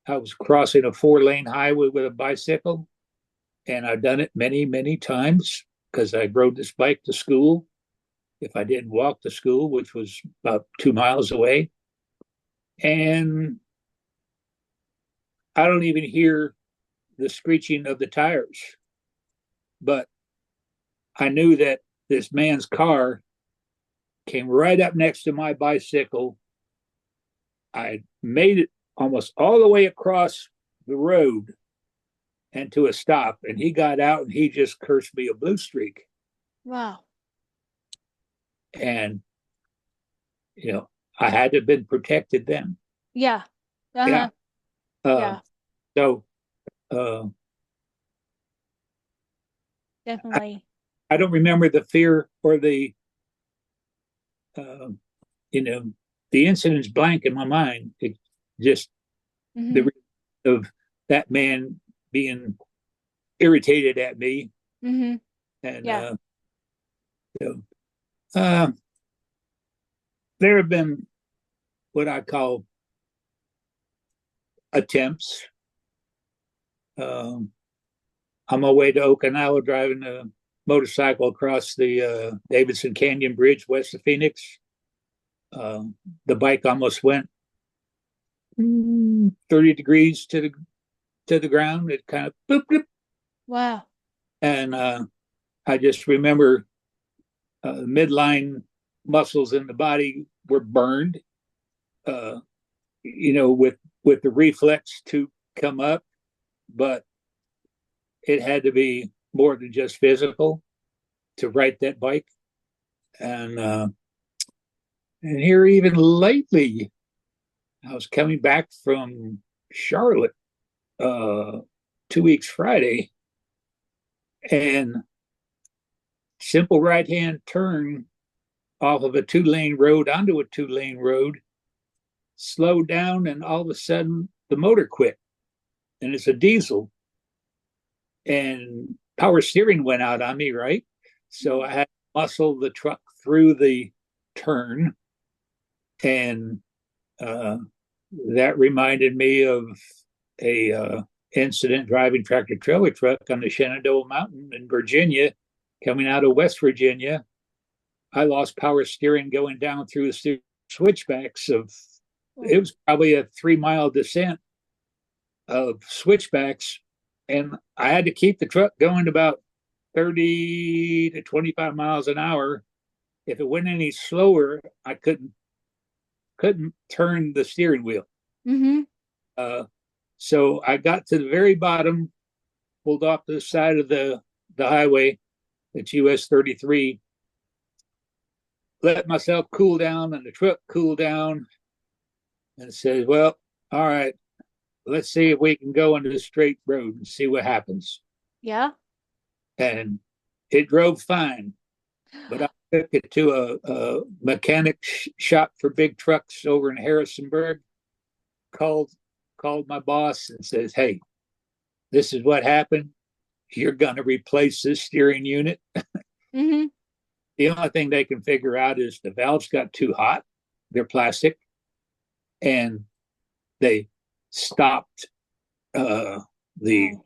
I was crossing a 4-lane highway with a bicycle, and I've done it many, many times because I rode this bike to school. If I didn't walk to school, which was about 2 miles away, and I don't even hear the screeching of the tires, but I knew that this man's car came right up next to my bicycle. I made it almost all the way across the road and to a stop, and he got out and he just cursed me a blue streak. Wow. And I had to have been protected then. Yeah. Yeah. Uh-huh. Uh, Yeah, so uh, I, definitely. I don't remember the fear or uh, you know, the incident's blank in my mind. It just Mm-hmm. the of that man being irritated at me, Mm-hmm. and Yeah. you uh, there have been what I call attempts. Um, on my way to Okinawa, driving a motorcycle across the Davidson Canyon Bridge west of Phoenix. Uh, the bike almost went 30 degrees to the ground. It kind of boop, boop, Wow. and I just remember midline muscles in the body were burned. Uh, with the reflex to come up, but it had to be more than just physical to ride that bike. And here even lately, I was coming back from Charlotte 2 weeks Friday, and simple right hand turn off of a 2-lane road onto a 2-lane road, slowed down, and all of a sudden the motor quit. And it's a diesel, and power steering went out on me, right? So I had to muscle the truck through the turn, and uh, that reminded me of a incident driving tractor trailer truck on the Shenandoah Mountain in Virginia, coming out of West Virginia. I lost power steering going down through the switchbacks of. It was probably a 3-mile descent of switchbacks, and I had to keep the truck going about 30 to 25 miles an hour. If it went any slower, I couldn't turn the steering wheel. Mm-hmm. Uh, so I got to the very bottom, pulled off to the side of the highway. It's US 33. Let myself cool down, and the truck cooled down, and said, "Well, all right, let's see if we can go into the straight road and see what happens." Yeah. And it drove fine, but I took it to a mechanic shop for big trucks over in Harrisonburg. Called called my boss and says, "Hey, this is what happened. You're going to replace this steering unit." Mm-hmm. The only thing they can figure out is the valves got too hot. They're plastic, and they stopped the Oh.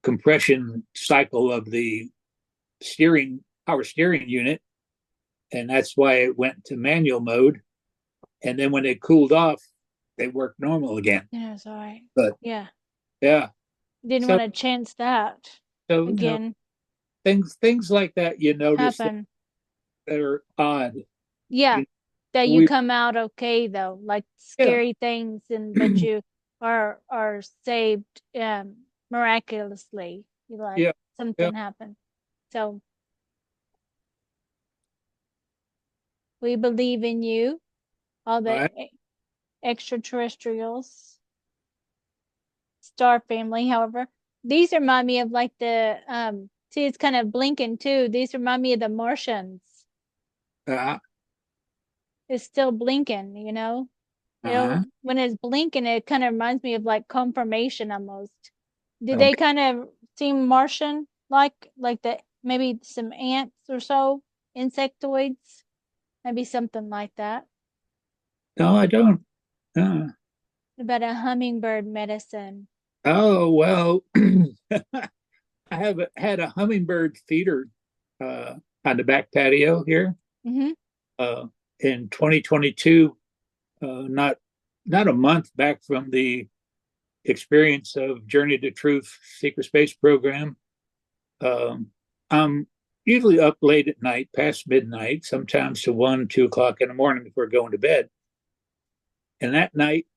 compression cycle of the power steering unit, and that's why it went to manual mode. and then when they cooled off, they worked normal again. Yeah, sorry. But Yeah. yeah, Didn't so want to chance that so again things like that you notice happen. that are odd. Yeah. You That you we come out okay though, like Yeah, scary things, and but you are saved miraculously. You like yeah, yeah. something happened. So we believe in you, all All the right. extraterrestrials, star family. However, these remind me of like the see, it's kind of blinking too. These remind me of the Martians. Uh, It's still blinking, you know? uh, When it's blinking, it kind of reminds me of like confirmation almost. Did they okay. kind of seem Martian like the maybe some ants or so, insectoids, maybe something like that? No, I don't. About a hummingbird medicine. Oh well, I have had a hummingbird feeder uh, on the back patio here Mm-hmm. uh, in 2022. Not a month back from the experience of Journey to Truth Secret Space program. Um, I'm usually up late at night, past midnight, sometimes to 1, 2 o'clock in the morning before going to bed. And that night,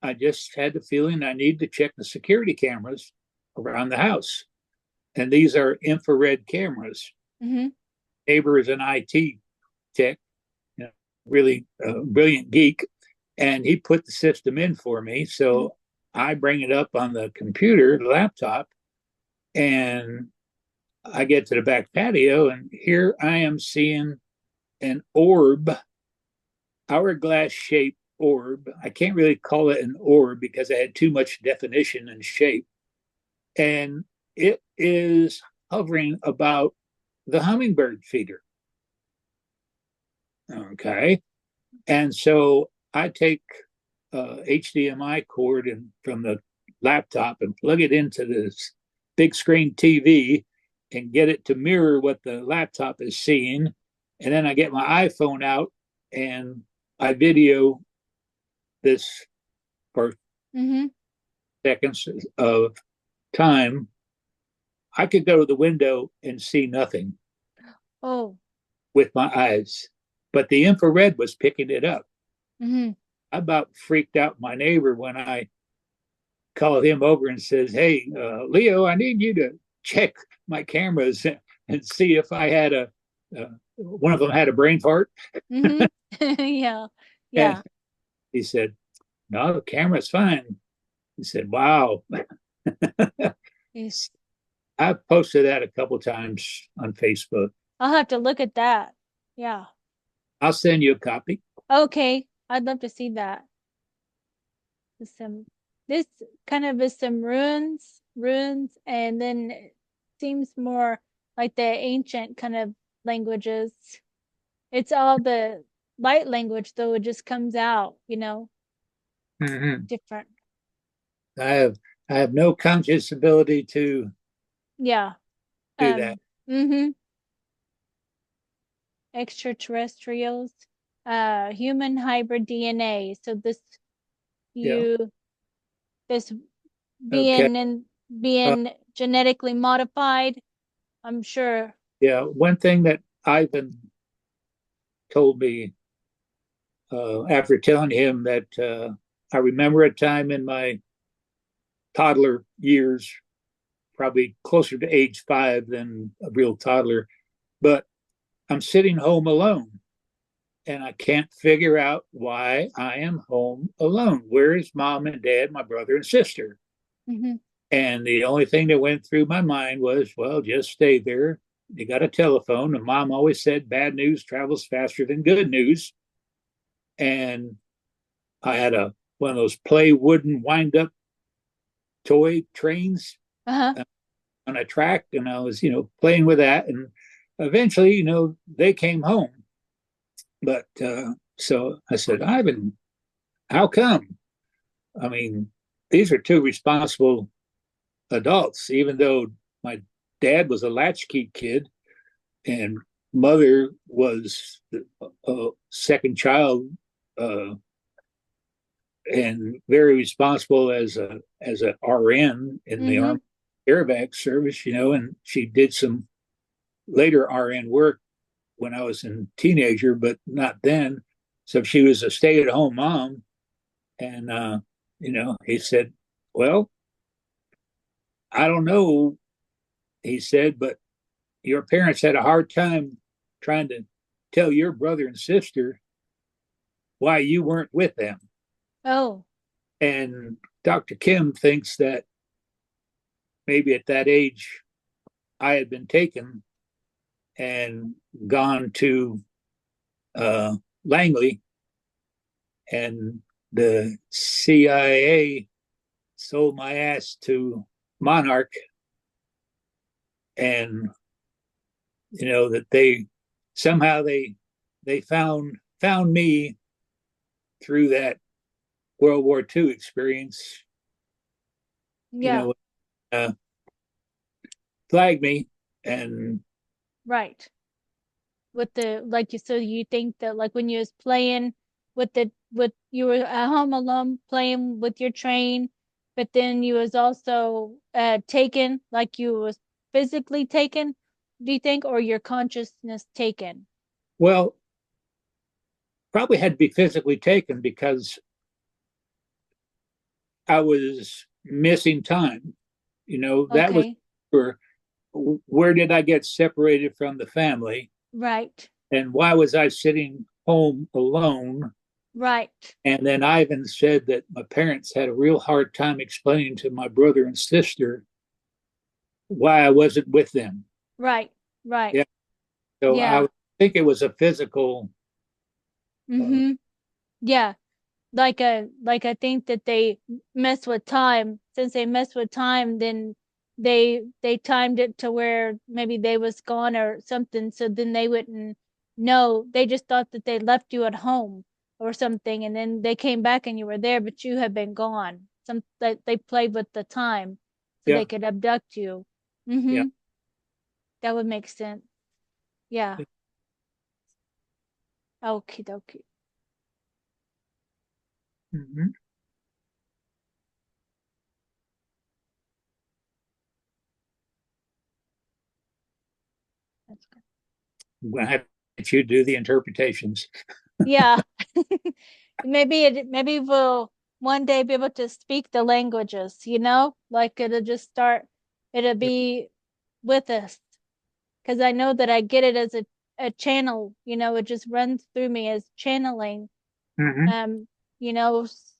I just had the feeling I need to check the security cameras around the house. And these are infrared cameras. Mm-hmm. Neighbor is an IT tech, you know, really brilliant geek, and he put the system in for me. Mm-hmm. So I bring it up on the computer, the laptop, and I get to the back patio, and here I am seeing an orb, hourglass shaped orb. I can't really call it an orb because I had too much definition and shape. And it is hovering about the hummingbird feeder. Okay. And so I take HDMI cord and from the laptop and plug it into this big screen TV and get it to mirror what the laptop is seeing. And then I get my iPhone out and I video this for Mm-hmm. seconds of time. I could go to the window and see nothing Oh. with my eyes, but the infrared was picking it up. Mm-hmm. I about freaked out my neighbor when I called him over and says, "Hey, Leo, I need you to check my cameras and see if I had one of them had a brain fart." Mm-hmm. Yeah. And Yeah. he said, "No, the camera's fine." He said, "Wow." Yes. I've posted that a couple times on Facebook. I'll have to look at that. Yeah. I'll send you a copy. Okay. I'd love to see that. Some this kind of is some ruins, and then it seems more like the ancient kind of languages. It's all the light language, though it just comes out, Mm-hmm. different. I have I have no conscious ability to Yeah. do that. Mm-hmm. Extraterrestrials, human hybrid DNA. So Yeah. you this Okay. Uh, being genetically modified, I'm sure. yeah. One thing that Ivan told me after telling him that I remember a time in my toddler years, probably closer to age 5 than a real toddler, but I'm sitting home alone and I can't figure out why I am home alone. Where is mom and dad, my brother and sister? Hmm. And the only thing that went through my mind was, well, just stay there. You got a telephone. And mom always said bad news travels faster than good news. And I had one of those play wooden wind up toy trains Uh-huh. on a track, and I was, playing with that. And eventually, they came home. But so I said, Ivan, how come? I mean, these are two responsible adults, even though my dad was a latchkey kid and mother was a second child. and very responsible as a RN in the Mm-hmm. Army Airback Service, and she did some later RN work when I was a teenager, but not then. So she was a stay-at-home mom, and he said, "Well, I don't know," he said, "but your parents had a hard time trying to tell your brother and sister why you weren't with them." Oh, And Dr. Kim thinks that maybe at that age I had been taken and gone to uh, Langley, and the CIA sold my ass to Monarch, and that they somehow they found me through that World War II experience, you yeah, know, uh, flagged me, and right. With the like you so you think that like when you was playing with you were at home alone playing with your train, but then you was also taken, like you was physically taken, do you think, or your consciousness taken? well, probably had to be physically taken because I was missing time. That was Okay, for where did I get separated from the family, right, and why was I sitting home alone? right, And then Ivan said that my parents had a real hard time explaining to my brother and sister why I wasn't with them. right, right, Yeah. So I yeah, think it was a physical. Uh, mm-hmm, yeah. Like I think that they mess with time. Since they mess with time, then they timed it to where maybe they was gone or something, so then they wouldn't know. They just thought that they left you at home or something, and then they came back and you were there, but you had been gone. Some that they played with the time so yeah. they could abduct you. Yeah. Mm-hmm. That would make sense. Yeah. Okay, dokie. Mm-hmm. That's good. I'm going to have you do the interpretations. Yeah. Maybe we'll one day be able to speak the languages, Like it'll just start, it'll Yeah. be with us. Because I know that I get it as a channel, it just runs through me as channeling, Mm-hmm. um,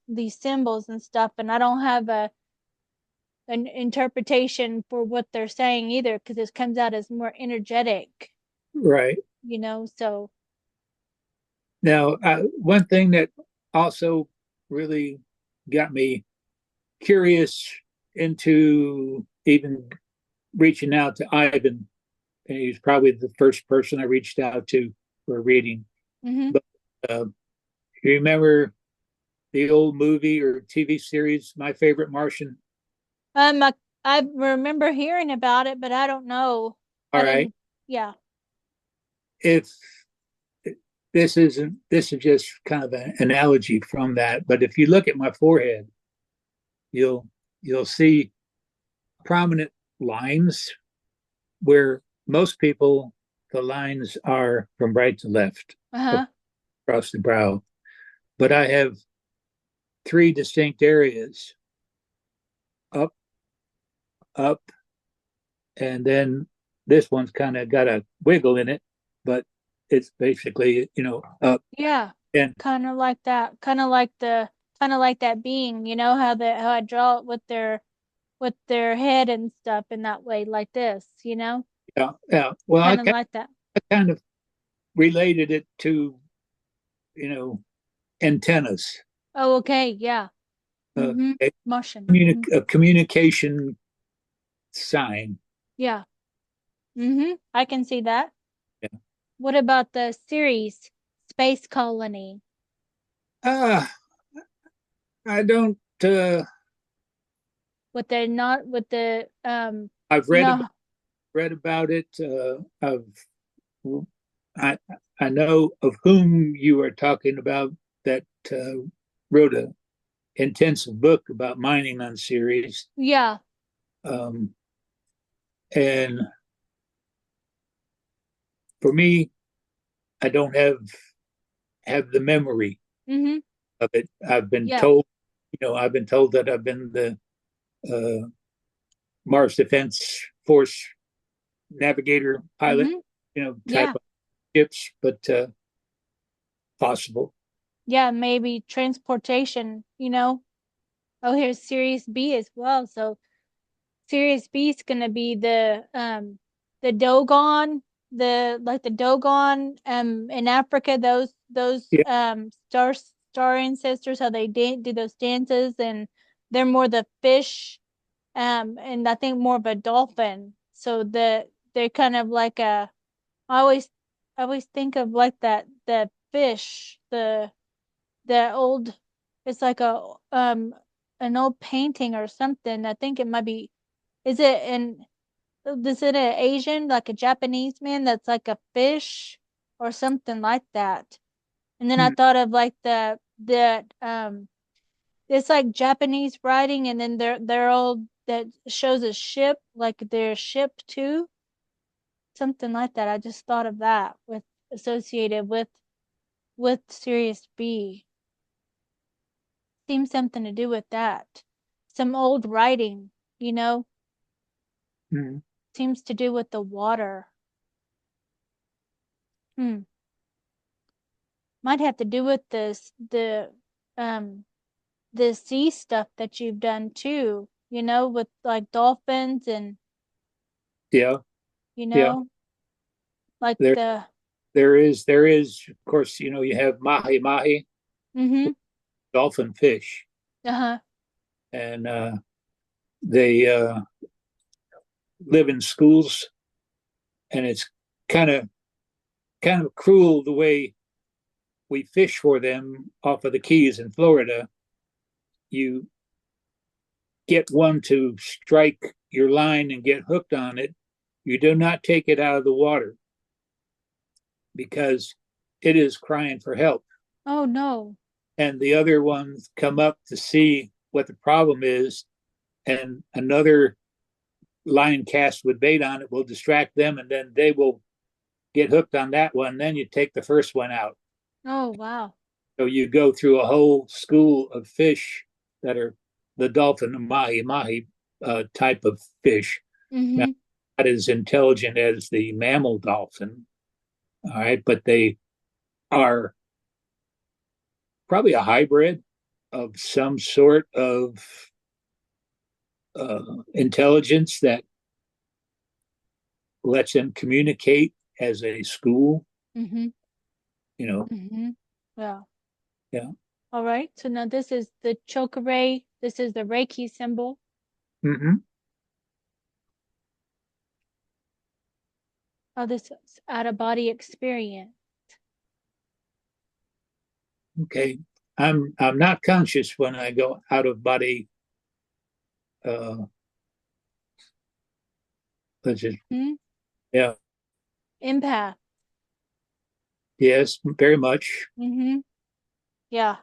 these symbols and stuff. And I don't have an interpretation for what they're saying either, because it comes out as more energetic, Right. so Now, one thing that also really got me curious into even reaching out to Ivan, and he's probably the first person I reached out to for reading. hmm But you remember the old movie or TV series, My Favorite Martian? I remember hearing about it, but I don't know. I All right. didn't, yeah. If this is just kind of an analogy from that, but if you look at my forehead, you'll you'll see prominent lines where most people the lines are from right to left Uh-huh. across the brow, but I have three distinct areas: up, up, and then this one's kind of got a wiggle in it, but it's basically up. Yeah. And Kind of like that. Kind of like that being, how I draw it with their head and stuff in that way, like this. yeah, yeah. Well, Kind of like that. I kind of related it to you know antennas, Oh, okay. Yeah. uh, Mm-hmm. a, Martian. Mm-hmm. a communication sign. Yeah. Mm-hmm. I can see that. Yeah. What about the series Space Colony? Uh, I don't. With the not with the I've you know read about it. I I know of whom you are talking about that wrote a intensive book about mining on Ceres. Yeah. Um, and for me, I don't have the memory Mm-hmm. of it. Yeah. I've been told that I've been the uh, Mars Defense Force navigator pilot, Mm-hmm. type Yeah. of ships, but possible. Yeah, maybe transportation. Oh, here's Series B as well. So Series B is gonna be the Dogon, the Dogon in Africa, those Yeah. star ancestors, how they do those dances, and they're more the fish, and I think more of a dolphin. So they're kind of like I always I always think of like that the fish, the old, it's like a an old painting or something. I think it might be, is it an Asian, like a Japanese man that's like a fish or something like that? And then I Mm, thought of like it's like Japanese writing, and then they're all that shows a ship, like their ship too, something like that. I just thought of that with associated with Sirius B. Seems something to do with that. Some old writing, you know, mm. seems to do with the water. Hmm. Might have to do with um the sea stuff that you've done too, with like dolphins and Yeah, you yeah. know, like There, the there is. Of course, you have mahi mahi, mm-hmm. dolphin fish, Uh-huh. and they live in schools, and it's kind of kind of cruel the way we fish for them off of the Keys in Florida. You get one to strike your line and get hooked on it. You do not take it out of the water because it is crying for help. Oh no. And the other ones come up to see what the problem is, and another line cast with bait on it will distract them, and then they will get hooked on that one. Then you take the first one out. Oh wow. So you go through a whole school of fish that are the dolphin mahi mahi type of fish. Now, Mm-hmm. not as intelligent as the mammal dolphin, all right, but they are probably a hybrid of some sort of intelligence that lets them communicate as a school. Mm-hmm. You know, Mm-hmm. Yeah. yeah. All right. So now this is the chokure. This is the Reiki symbol. Mm-hmm. Oh, this is out of body experience. Okay. I'm not conscious when I go out of body. Uh, let's just Hmm. yeah. Empath. Yes, very much. Mm-hmm. Yeah.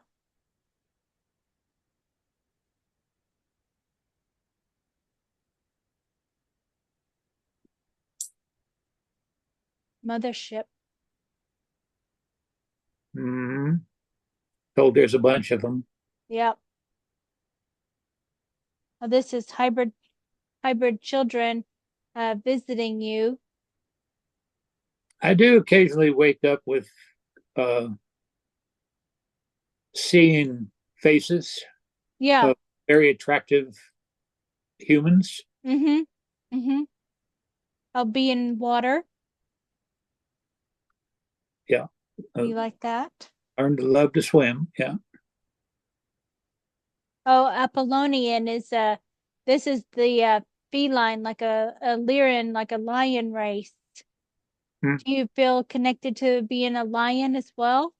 Mothership. Mm-hmm. Told there's a bunch of them. Yep. This is hybrid children visiting you. I do occasionally wake up with uh, seeing faces Yeah. of very attractive humans. Mm-hmm. Mm-hmm. I'll be in water. Yeah, uh, You like that? learn to love to swim. Yeah. Oh, Apollonian is this is the feline, like a lyran, like a lion race. Hmm. Do you feel connected to being a lion as well?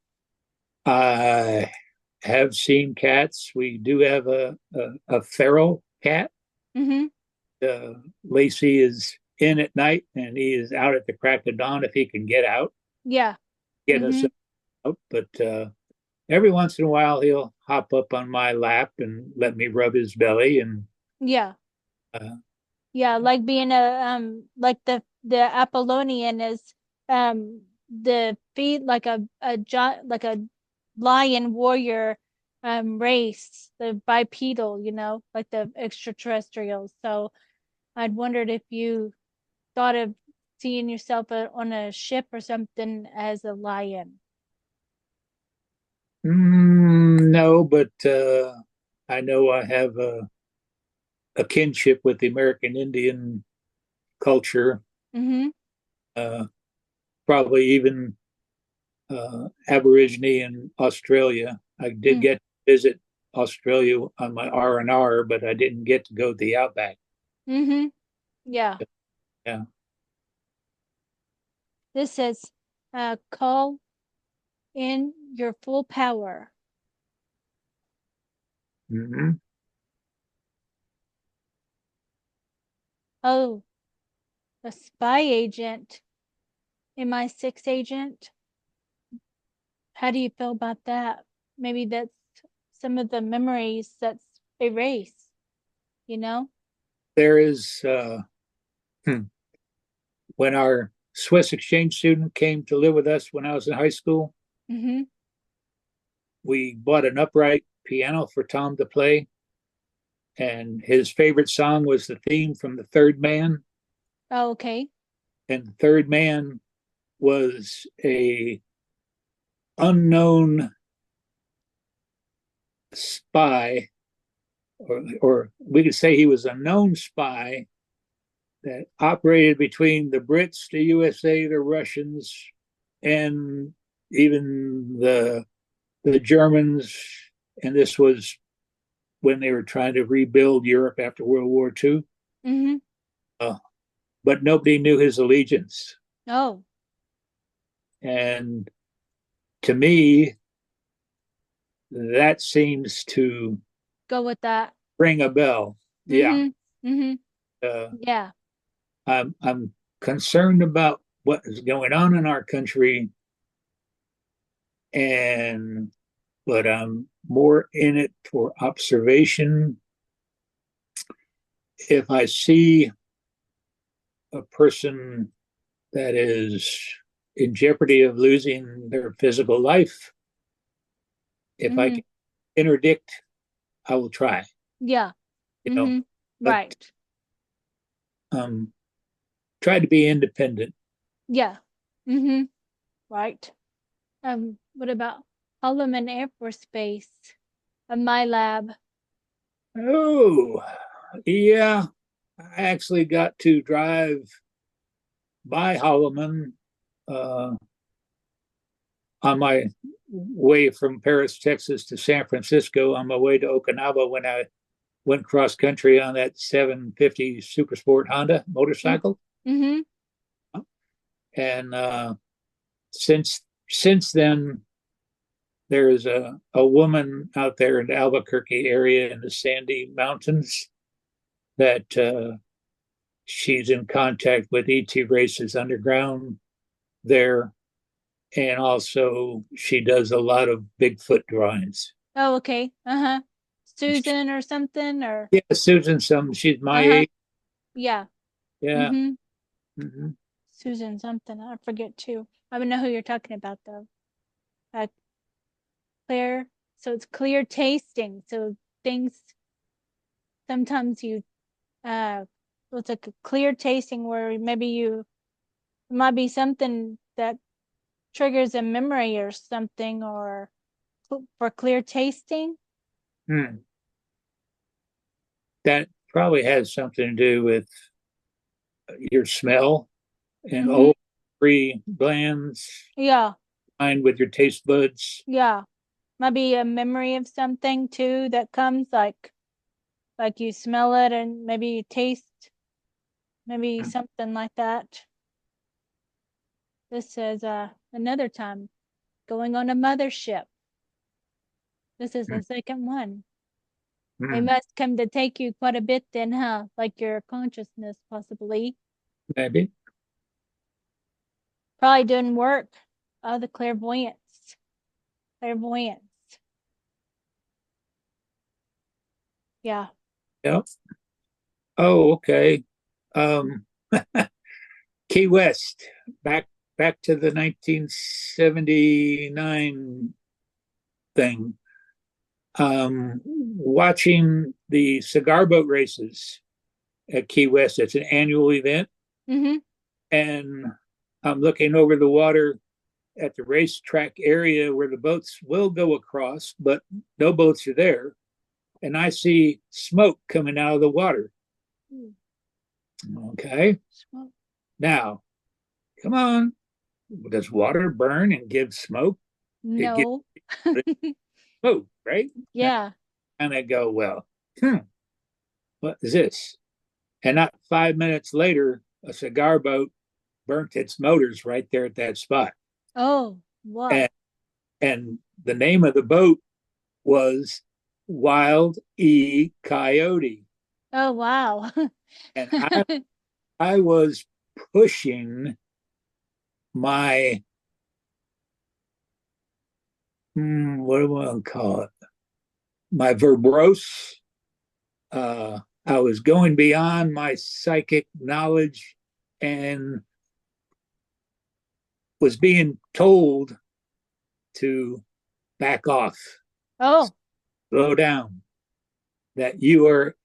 I have seen cats. We do have a feral cat. Mm-hmm. Lacey is in at night, and he is out at the crack of dawn if he can get out, Yeah. get us Mm-hmm. out. But every once in a while, he'll hop up on my lap and let me rub his belly. And Yeah. uh, Yeah, like being a like the Apollonian is the feet like like a lion warrior race, the bipedal, like the extraterrestrials. So I'd wondered if you thought of seeing yourself on a ship or something as a lion. no, but I know I have a kinship with the American Indian culture, Mm-hmm. uh, probably even Aborigine in Australia. I did get to visit Australia on my R&R, but I didn't get to go to the outback. Mm-hmm. Yeah. Yeah. This says call in your full power. Mm-hmm. Oh, a spy agent, MI6 agent. How do you feel about that? Maybe that's some of the memories that's erased, you know? There is, when our Swiss exchange student came to live with us when I was in high school, Mm-hmm. we bought an upright piano for Tom to play. And his favorite song was the theme from The Third Man. Oh, okay. And The Third Man was a unknown spy, or we could say he was a known spy that operated between the Brits, the USA, the Russians, and even the Germans. And this was when they were trying to rebuild Europe after World War II. Mm-hmm. Uh, but nobody knew his allegiance. Oh, And to me, that seems to go with that. ring a bell. Yeah. Mm-hmm. Mm-hmm. Uh, Yeah. I'm concerned about what is going on in our country, and but I'm more in it for observation. If I see a person that is in jeopardy of losing their physical life, if I Mm-hmm. can interdict, I will try. Yeah. You know, Mm-hmm. but Right. um, try to be independent. Yeah. Mm-hmm. Right. What about Holloman Air Force Base? My lab. Oh, yeah. I actually got to drive by Holloman uh, on my way from Paris, Texas to San Francisco on my way to Okinawa when I went cross country on that 750 Super Sport Honda motorcycle. Mm-hmm. And since then, there is a woman out there in the Albuquerque area in the Sandy Mountains that she's in contact with ET Races Underground there. And also, she does a lot of Bigfoot drawings. Oh, okay. Uh-huh. Susan or something or Yeah, Susan, she's my uh-huh. age. Yeah. Yeah. Mm-hmm. Mm-hmm. Susan something. I forget too. I don't know who you're talking about though. Uh, clear. So it's clear tasting. So things sometimes you uh it's like a clear tasting where maybe it might be something that triggers a memory or something or for clear tasting. Hmm. That probably has something to do with your smell and Mm-hmm. olfactory glands Yeah. combined with your taste buds. Yeah. Maybe a memory of something too that comes like you smell it and maybe you taste maybe something like that. This says another time going on a mothership. This is the second one. They Hmm. must come to take you quite a bit then, huh? Like your consciousness possibly. Maybe. Probably doing work. Oh, the clairvoyance. Clairvoyance. Yeah. Yep. Oh, okay. Um, Key West, back back to the 1979 thing. Watching the cigar boat races at Key West. It's an annual event, Mm-hmm. and I'm looking over the water at the racetrack area where the boats will go across, but no boats are there. And I see smoke coming out of the water. Okay. Smoke. Now, come on. Does water burn and give smoke? It gives No. smoke, right? Yeah. And I go, well, hmm, what is this? And not 5 minutes later, a cigar boat burnt its motors right there at that spot. Oh, what? And and the name of the boat was Wild E Coyote. Oh, wow. And I was pushing my what do I call it? My verbose. I was going beyond my psychic knowledge and was being told to back off, Oh, slow down. That you are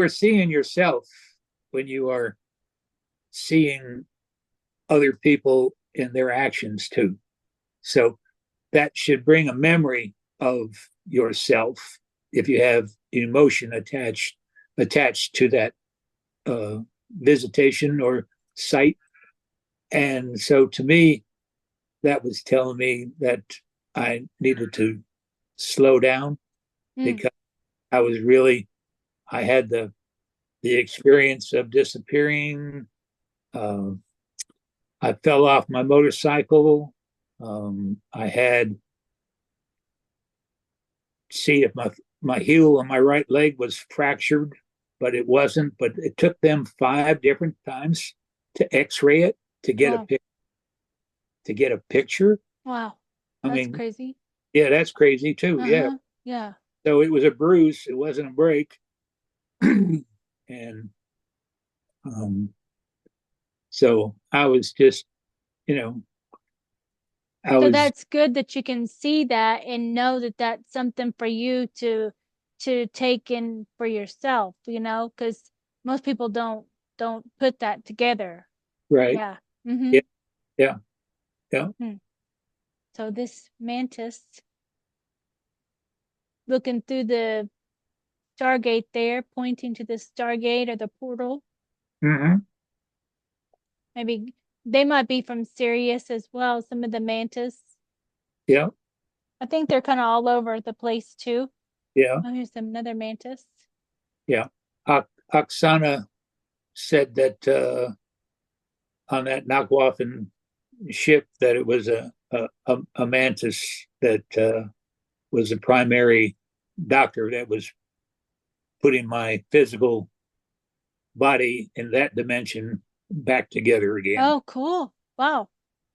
seeing yourself when you are seeing other people in their actions too. So that should bring a memory of yourself if you have emotion attached to that uh, visitation or sight. And so to me, that was telling me that I needed to slow down mm. because I was really I had the experience of disappearing. Uh, I fell off my motorcycle. I had see if my heel on my right leg was fractured, but it wasn't. But it took them 5 different times to X-ray it to get Wow. to get a picture. Wow. I That's mean, crazy. yeah, that's crazy too. Yeah. Uh-huh. Yeah. So it was a bruise. It wasn't a break. And um, so I was just, you know, I So was that's good that you can see that and know that that's something for you to take in for yourself, because most people don't put that together. right. Yeah. Mm-hmm. Yeah. Yeah. Yeah. Hmm. So this mantis looking through the Stargate there, pointing to the Stargate or the portal. Mm-hmm. Maybe they might be from Sirius as well, some of the mantis. Yeah. I think they're kind of all over the place too. Yeah. Oh, here's another mantis. Yeah. Oksana said that on that Nakwafen ship that it was a mantis that was the primary doctor that was putting my physical body in that dimension back together again. Oh, cool. Wow.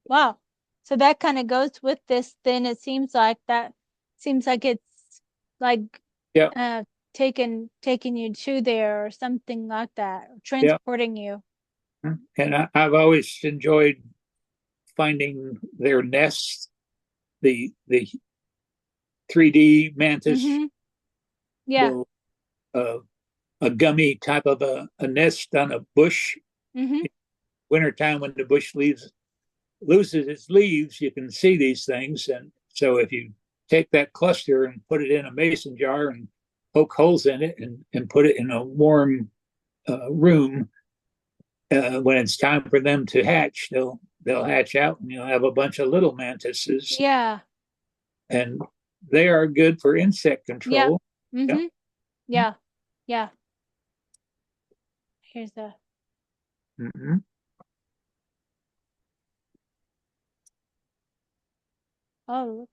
Wow. So that kind of goes with this then. It seems like it's like Yeah. uh taking you to there or something like that, Yeah. transporting you. And I've always enjoyed finding their nests. The 3D mantis Mm-hmm. Yeah. will uh, a gummy type of a nest on a bush. Mm-hmm. In wintertime, when the bush leaves loses its leaves, you can see these things. And so if you take that cluster and put it in a mason jar and poke holes in it and put it in a warm room, when it's time for them to hatch, they'll hatch out and you'll have a bunch of little mantises, Yeah. and they are good for insect Yeah. control. Yeah. Mm-hmm. Yeah. Yeah. Here's a Mm-hmm. oh,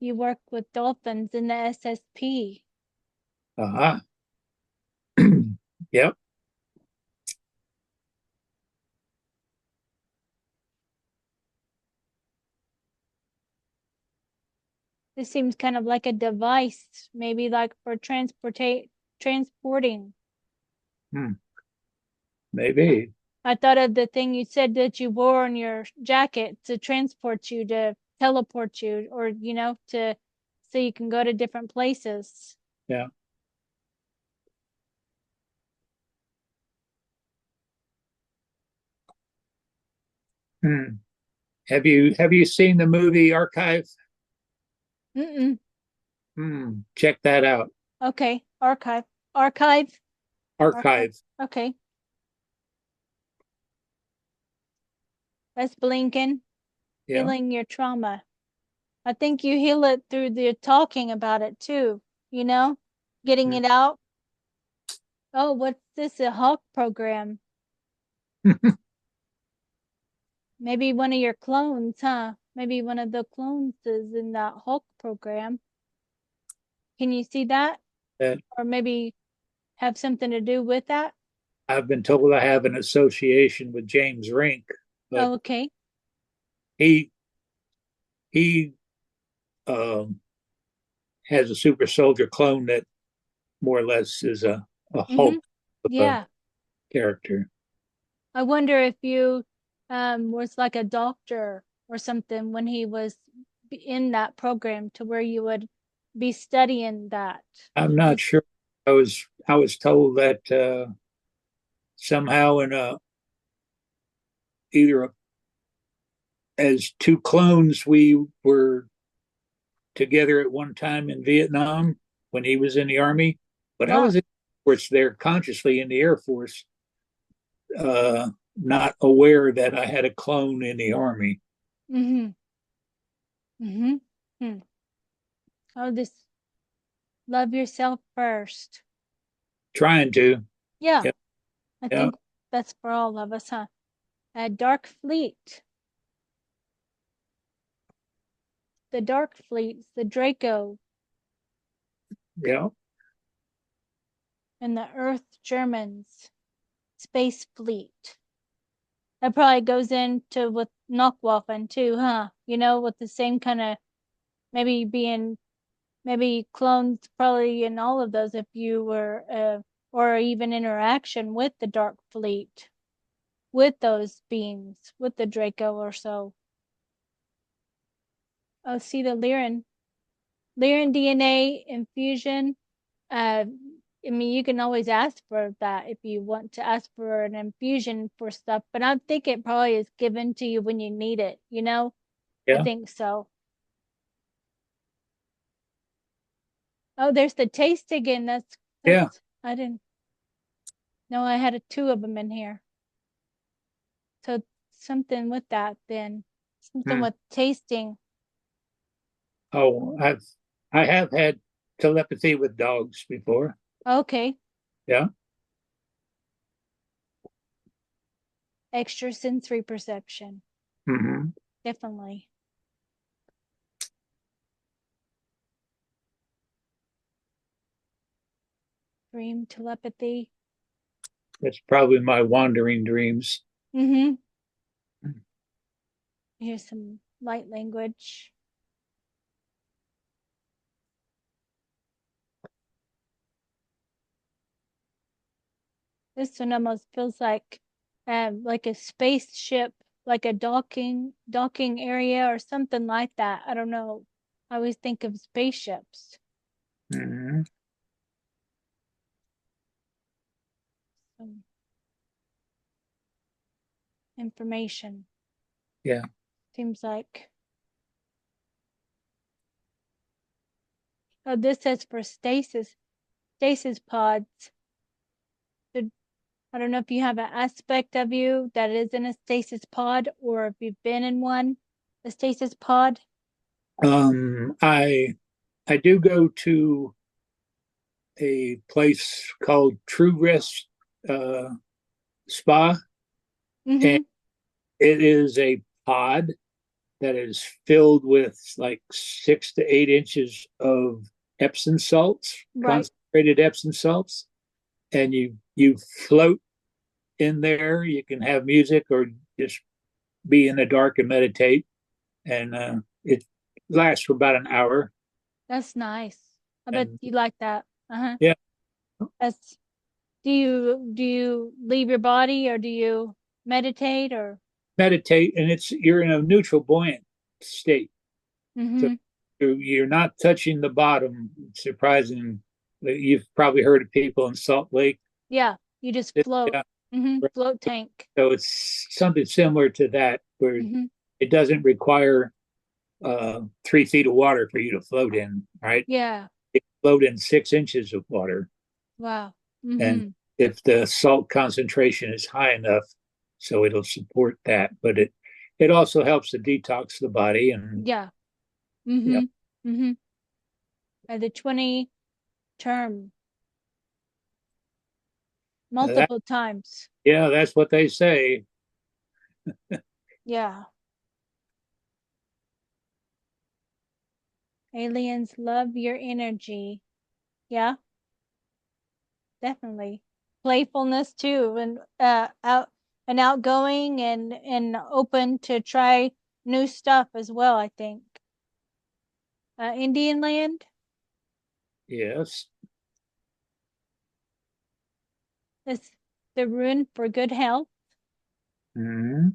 you work with dolphins in the SSP. Uh-huh. Yep. This seems kind of like a device, maybe like for transporting. Hmm, maybe. I thought of the thing you said that you wore on your jacket to transport you, to teleport you, or to so you can go to different places. Yeah. Hmm. Have you seen the movie Archive? Mm-mm. Check that out. Okay. Archive. Archive. Archive. Okay. That's blinking. Yeah. Healing your trauma. I think you heal it through the talking about it too, you know, getting Hmm. it out. Oh, what's this? A Hawk program? Maybe one of your clones, huh? Maybe one of the clones is in that Hulk program. Can you see that? That Or maybe have something to do with that? I've been told I have an association with James Rink, but Oh, okay. he he um, has a super soldier clone that more or less is a Mm-hmm. Hulk of a Yeah. character. I wonder if you was like a doctor or something when he was in that program to where you would be studying that. I'm not sure. I was told that somehow in a either as two clones we were together at one time in Vietnam when he was in the army, but I Wow. was in the Air Force there consciously in the Air Force, not aware that I had a clone in the army. Mm-hmm. Mm-hmm. Hmm. Oh, this love yourself first. Trying to, Yeah, yeah, I yeah, think that's for all of us, huh? Dark Fleet, the Dark Fleets, the Draco, yeah, and the Earth Germans, Space Fleet. That probably goes into with Knockwaffen too, huh? With the same kind of maybe being maybe clones probably in all of those if you were or even interaction with the Dark Fleet, with those beings, with the Draco or so. Oh, see the Lyran DNA infusion. Uh, I mean, you can always ask for that if you want to ask for an infusion for stuff, but I think it probably is given to you when you need it. I yeah, think so. Oh, there's the taste again. yeah. That's I didn't know I had two of them in here. So something with that then. Something Hmm. with tasting. Oh, I have had telepathy with dogs before. Okay. Yeah. Extra sensory perception. Hmm. Definitely. Dream telepathy. That's probably my wandering dreams. Mm-hmm. Here's some light language. This one almost feels like a spaceship, like a docking area or something like that. I don't know. I always think of spaceships. Hmm. Some information. Yeah. Seems like. Oh, this says for stasis pods. So I don't know if you have an aspect of you that is in a stasis pod or if you've been in one, a stasis pod. I do go to a place called True Rest uh, Spa, and Mm-hmm. it is a pod that is filled with like 6 to 8 inches of Epsom salts, Right. concentrated Epsom salts, and you float in there. You can have music or just be in the dark and meditate, and it lasts for about an hour. That's nice. I bet And you like that. Uh-huh. yeah, That's do you leave your body or do you meditate or meditate, and it's you're in a neutral buoyant state. So mm-hmm. you're not touching the bottom. Surprising. You've probably heard of people in Salt Lake. Yeah, you just float. Yeah, Mm-hmm. right. Float tank. So it's something similar to that, where Mm-hmm. it doesn't require 3 feet of water for you to float in, right? Yeah. It float in 6 inches of water, Wow. and Mm-hmm. if the salt concentration is high enough, so it'll support that. But it also helps to detox the body, and Yeah. yeah, Mm-hmm. Mm-hmm. The 20 term that multiple times. yeah, that's what they say. Yeah. Aliens love your energy. Yeah, definitely. Playfulness too, and outgoing and open to try new stuff as well, I think. Indian land Yes. is the rune for good health. Mm-hmm.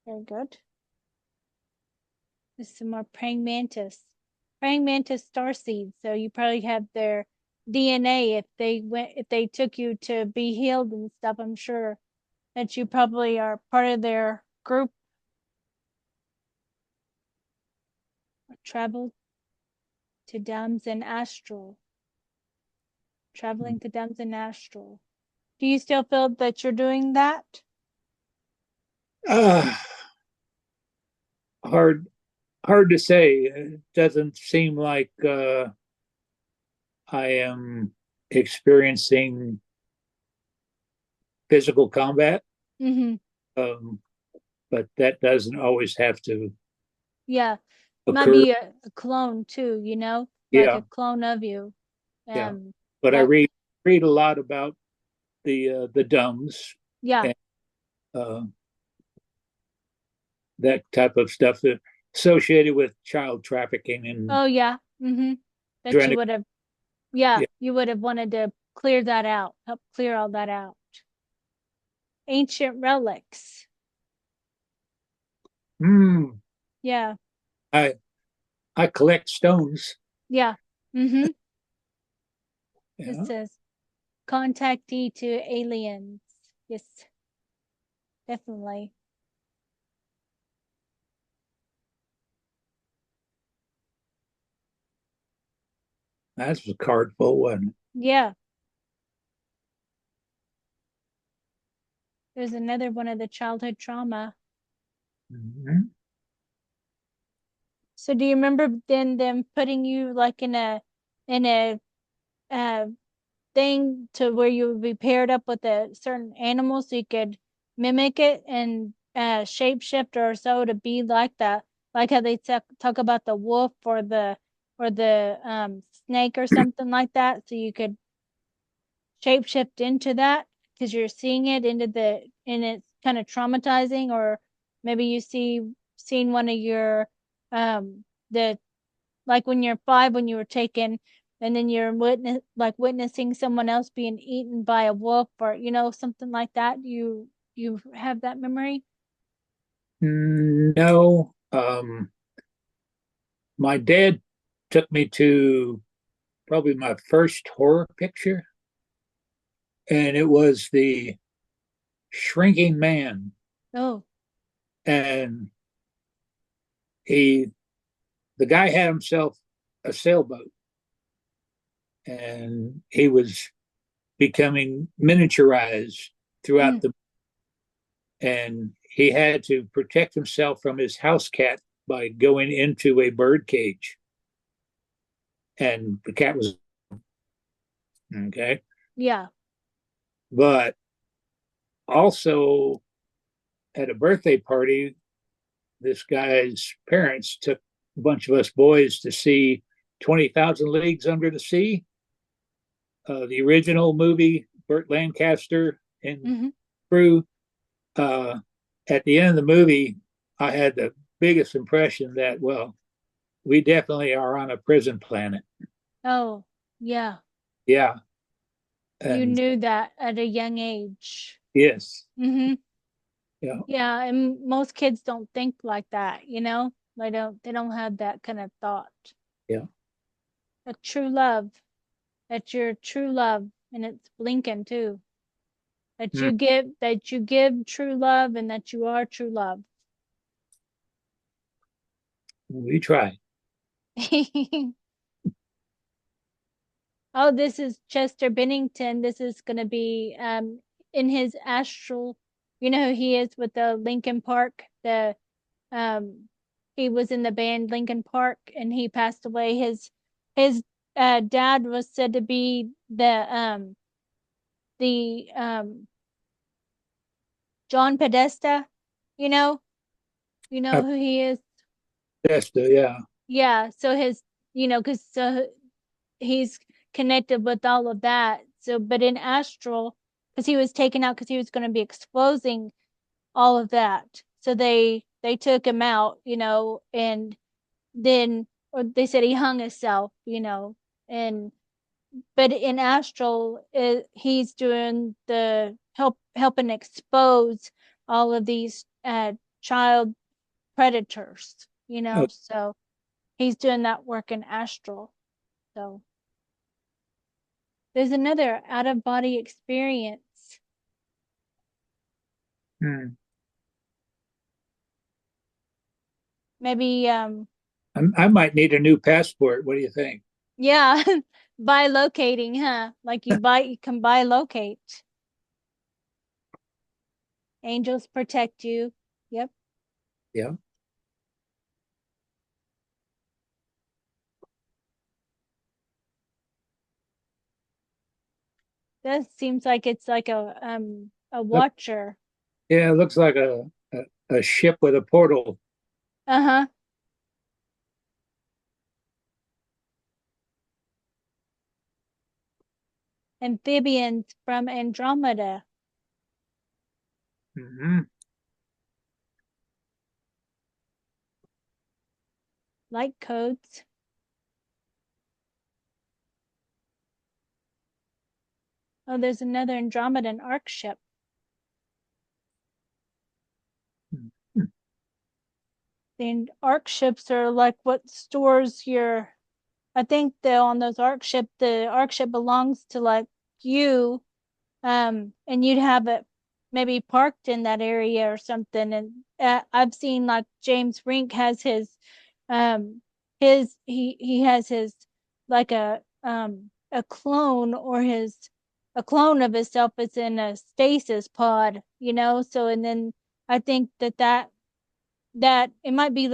Very good. There's some more praying mantis. Praying mantis star seeds. So you probably have their DNA if they took you to be healed and stuff. I'm sure that you probably are part of their group. Travel to Dams and Astral. Traveling to Dams and Astral. Do you still feel that you're doing that? Uh, hard hard to say. It doesn't seem like I am experiencing physical combat, Mm-hmm. um, but that doesn't always have to Yeah. Might occur. be a clone too, like a Yeah, clone of you. yeah. Um, But I that read a lot about the dumbs yeah. and uh, that type of stuff associated with child trafficking and Oh yeah. Mm-hmm. That you adrenochrome. would have yeah, Yeah. you would have wanted to clear that out, help clear all that out. Ancient relics. Hmm. Yeah. I I collect stones. Yeah. Mm-hmm. It Yeah, says contactee to aliens. Yes, definitely. that's a card full one. Yeah. There's another one of the childhood trauma. Mm-hmm. So do you remember then them putting you like in a uh thing to where you would be paired up with a certain animal so you could mimic it and shapeshift or so to be like that, like how they talk about the wolf or the snake or something like that, so you could shapeshift into that because you're seeing it into the and it's kind of traumatizing, or maybe you seen one of your the like when you're 5 when you were taken and then you're witnessing someone else being eaten by a wolf or something like that. You have that memory? No, my dad took me to probably my first horror picture, and it was the Shrinking Man, Oh. and he the guy had himself a sailboat, and he was becoming miniaturized throughout Mm, the, and he had to protect himself from his house cat by going into a bird cage, and the cat was okay. yeah. But also at a birthday party, this guy's parents took a bunch of us boys to see 20,000 Leagues Under the Sea, the original movie, Burt Lancaster and Hmm. crew. Uh, at the end of the movie, I had the biggest impression that, well, we definitely are on a prison planet. Oh, yeah. Yeah, You and knew that at a young age. yes, Mm-hmm. yeah, Yeah, and most kids don't think like that, you know? They don't have that kind of thought. yeah. A true love. That's your true love, and it's blinking too. Mm, That you give true love and that you are true love. we try. Oh, this is Chester Bennington. This is gonna be in his astral. You know who he is with the Lincoln Park, the um he was in the band Lincoln Park and he passed away. His dad was said to be the John Podesta, you know? You know who he is? Podesta, yeah. Yeah, so because he's connected with all of that. So, but in astral, because he was taken out because he was going to be exposing all of that. So they took him out, and then or they said he hung himself, and but in astral, he's doing the helping expose all of these child predators, Oh, so he's doing that work in astral. So there's another out of body experience. hmm. Maybe I might need a new passport. What do you think? yeah, bilocating, huh? Like you can bilocate. Angels protect you. Yep. Yeah. That seems like it's like a Look, watcher. yeah, it looks like a ship with a portal. Uh-huh. Amphibians from Andromeda. Hmm. Light codes. Oh, there's another Andromedan arc ship. The arc ships are like what stores your I think that on those the arc ship belongs to like you, and you'd have it maybe parked in that area or something. And I've seen like James Rink has um, he has his like a clone or a clone of himself is in a stasis pod, So and then I think that it might be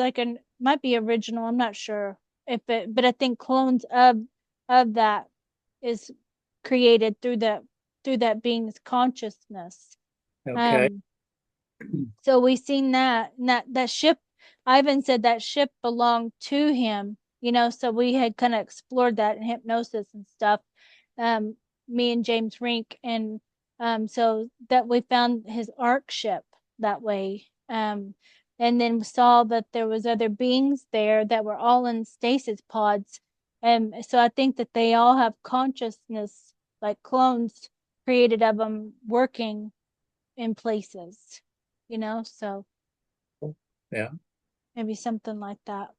might be original. I'm not sure but I think clones of that is created through that being's consciousness. Okay. Um, so we seen that and that ship. Ivan said that ship belonged to him, So we had kind of explored that in hypnosis and stuff. Um, Me and James Rink, and so that we found his arc ship that way. And then we saw that there was other beings there that were all in stasis pods. So I think that they all have consciousness, like clones created of them working in places, so Yeah. maybe something like that.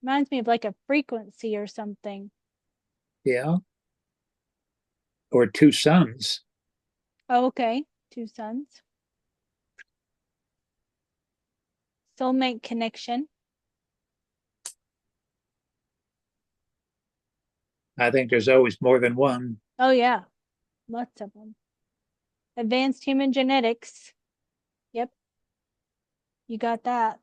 Reminds me of like a frequency or something. Yeah. Or two suns. Oh, okay. Two suns. Soulmate connection. I think there's always more than one. Oh, yeah. Lots of them. Advanced human genetics. Yep. You got that.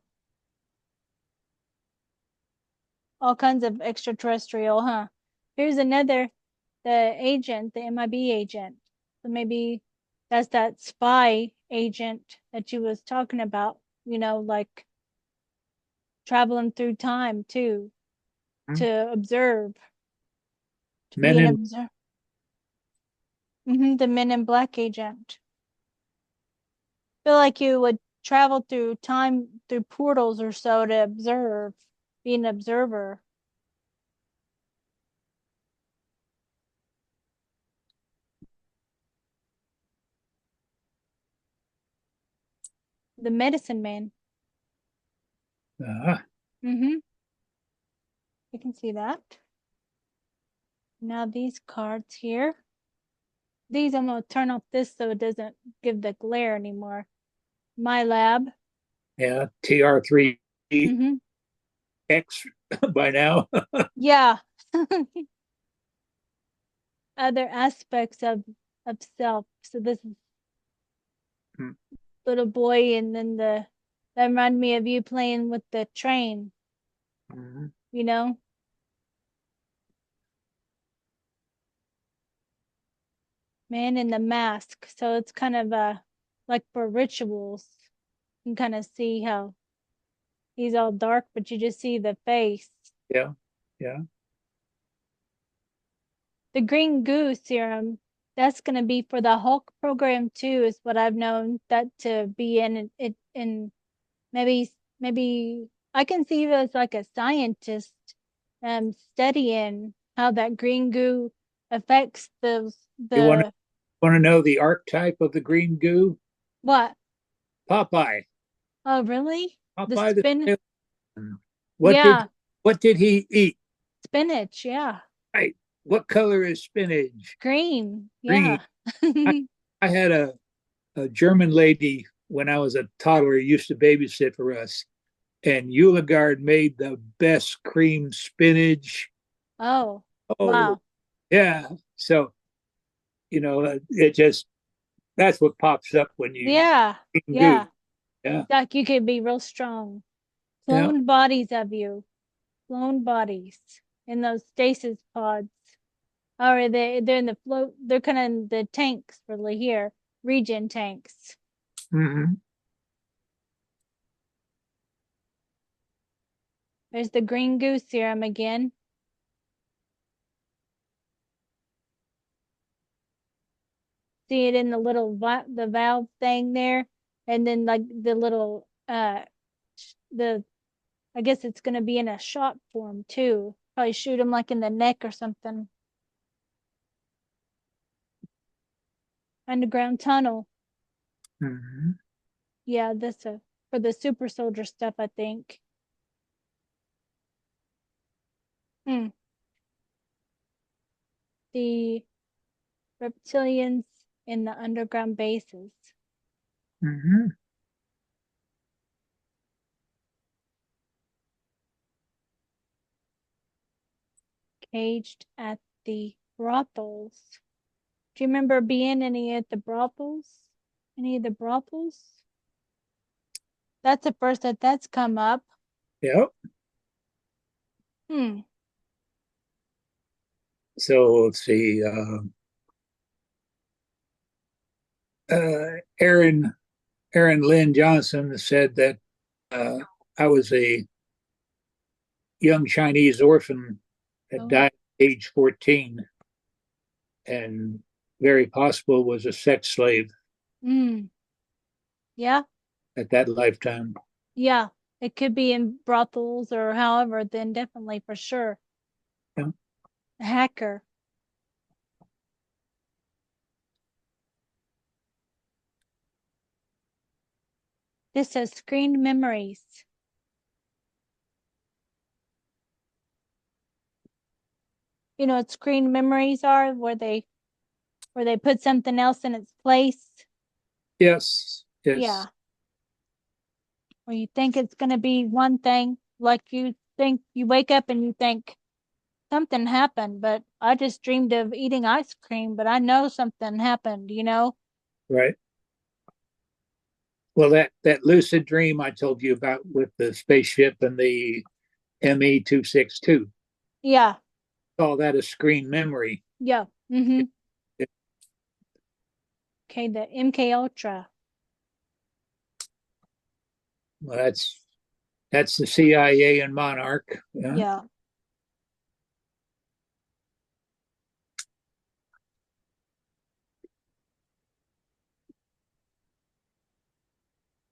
All kinds of extraterrestrial, huh? Here's another, the agent, the MIB agent. So maybe that's that spy agent that you was talking about, like traveling through time too, to observe, to be Men an in observer. The Men in Black agent. Feel like you would travel through time through portals or so to observe, be an observer. The medicine man. Uh, Mm-hmm. You can see that. Now these cards here. These I'm gonna turn off this so it doesn't give the glare anymore. My lab. yeah, TR3X Mm-hmm. by now. Yeah. Other aspects of self. So this is little boy, and then the that reminded me of you playing with the train, Mhm. you know? Man in the mask. So it's kind of like for rituals. You can kind of see how he's all dark, but you just see the face. Yeah, yeah. The green goo serum, that's gonna be for the Hulk program too, is what I've known that to be in it in maybe I can see you as like a scientist studying how that green goo affects You the want to know the archetype of the green goo? what? Popeye. Oh really? The Popeye the spin Sailor. What did yeah, what did he eat? spinach, yeah. Right. What color is spinach? Green, Green. yeah. I, I had a German lady when I was a toddler who used to babysit for us, and Euligard made the best cream spinach. Oh, Oh, wow. yeah. So, it just, that's what pops up when you Yeah, eat goo. yeah. Yeah. Like you could be real strong. Yeah. Cloned bodies of you. Cloned bodies in those stasis pods. Or they're in the float, they're kind of in the tanks really here. Regen tanks. Hmm. There's the green goose serum again. See it in the little the valve thing there. And then like the little the I guess it's gonna be in a shot form too. Probably shoot him like in the neck or something. Underground tunnel. Hmm. Yeah, that's a for the super soldier stuff, I think. Hmm. The reptilians in the underground bases. Hmm. Caged at the brothels. Do you remember being any at the brothels? Any of the brothels? That's the first that's come up. Yep. Hmm. So let's see. Aaron Lynn Johnson said that uh, I was a young Chinese orphan that Oh. died at age 14 and very possible was a sex slave Hmm. Yeah. at that lifetime. Yeah. It could be in brothels or however, then definitely for sure. Yeah. A hacker. This says screened memories. You know what screened memories are? Where they put something else in its place. Yes, yes, Yeah. Where you think it's gonna be one thing, like you think you wake up and you think something happened, but I just dreamed of eating ice cream, but I know something happened, you know? right. Well, that lucid dream I told you about with the spaceship and the ME-262, Yeah, call that a screen memory. yeah. Mm-hmm. Okay, the MK Ultra. Well, that's the CIA and Monarch. Yeah. Yeah.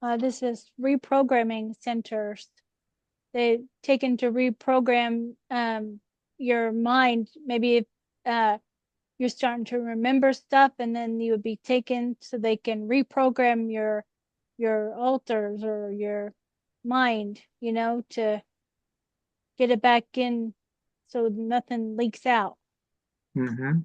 This is reprogramming centers. They taken to reprogram your mind. Maybe if you're starting to remember stuff, and then you would be taken so they can reprogram your alters or your mind, to get it back in so nothing leaks out. Mm-hmm.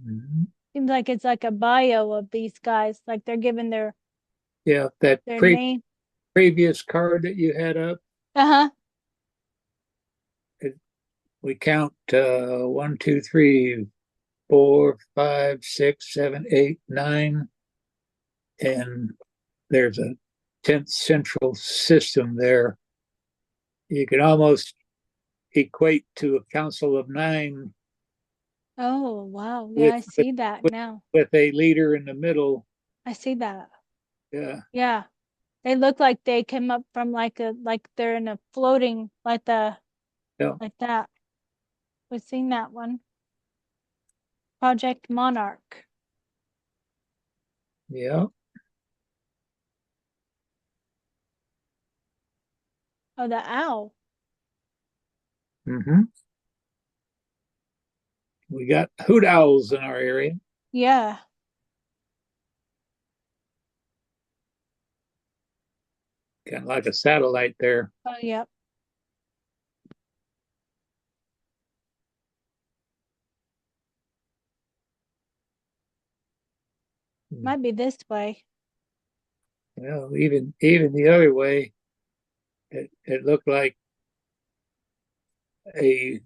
Mm-hmm. Seems like it's like a bio of these guys, like they're giving Yeah, that their name. previous card that you had up, Uh-huh. it, we count 1, 2, 3, 4, 5, 6, 7, 8, 9, and there's a 10th central system there. You can almost equate to a council of 9 Oh, wow. Yeah, with I see that now. with a leader in the middle. I see that. Yeah, Yeah. They look like they came up from like they're in a floating yeah, like that. We've seen that one. Project Monarch. yeah. Oh, the owl. Mm-hmm. We got hoot owls in our area, Yeah. kind of like a satellite there. Oh, yep. Might be this way. Well, even the other way, it looked like a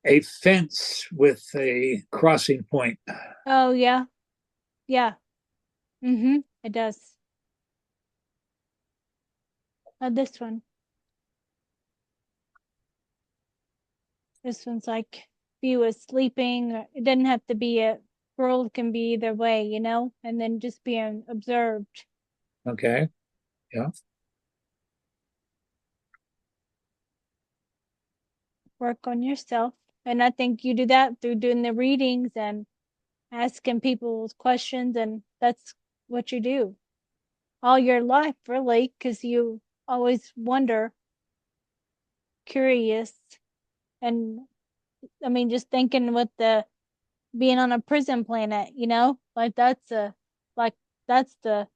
a fence with a crossing point. Oh, yeah. Yeah. Mm-hmm. It does. Oh, this one. This one's like if you was sleeping. It doesn't have to be a world can be either way, and then just being observed. Okay, yeah. Work on yourself. And I think you do that through doing the readings and asking people questions, and that's what you do all your life, really, because you always wonder, curious, and I mean, just thinking with the being on a prison planet, like like that's the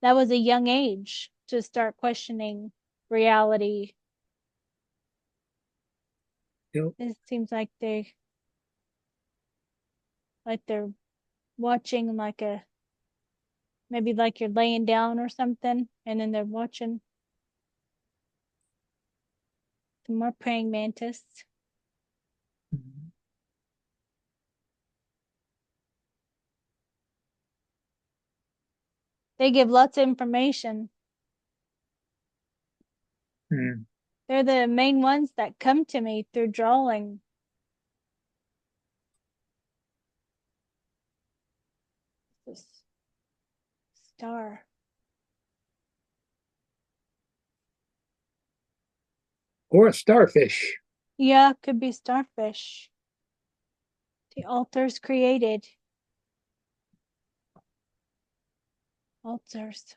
that was a young age to start questioning reality. Yep. It seems like they're watching like a maybe like you're laying down or something, and then they're watching some more praying mantis. They give lots of information. Mm-hmm. They're the main ones that come to me through drawing. This star. Or a starfish. Yeah, could be starfish. The altars created. Altars.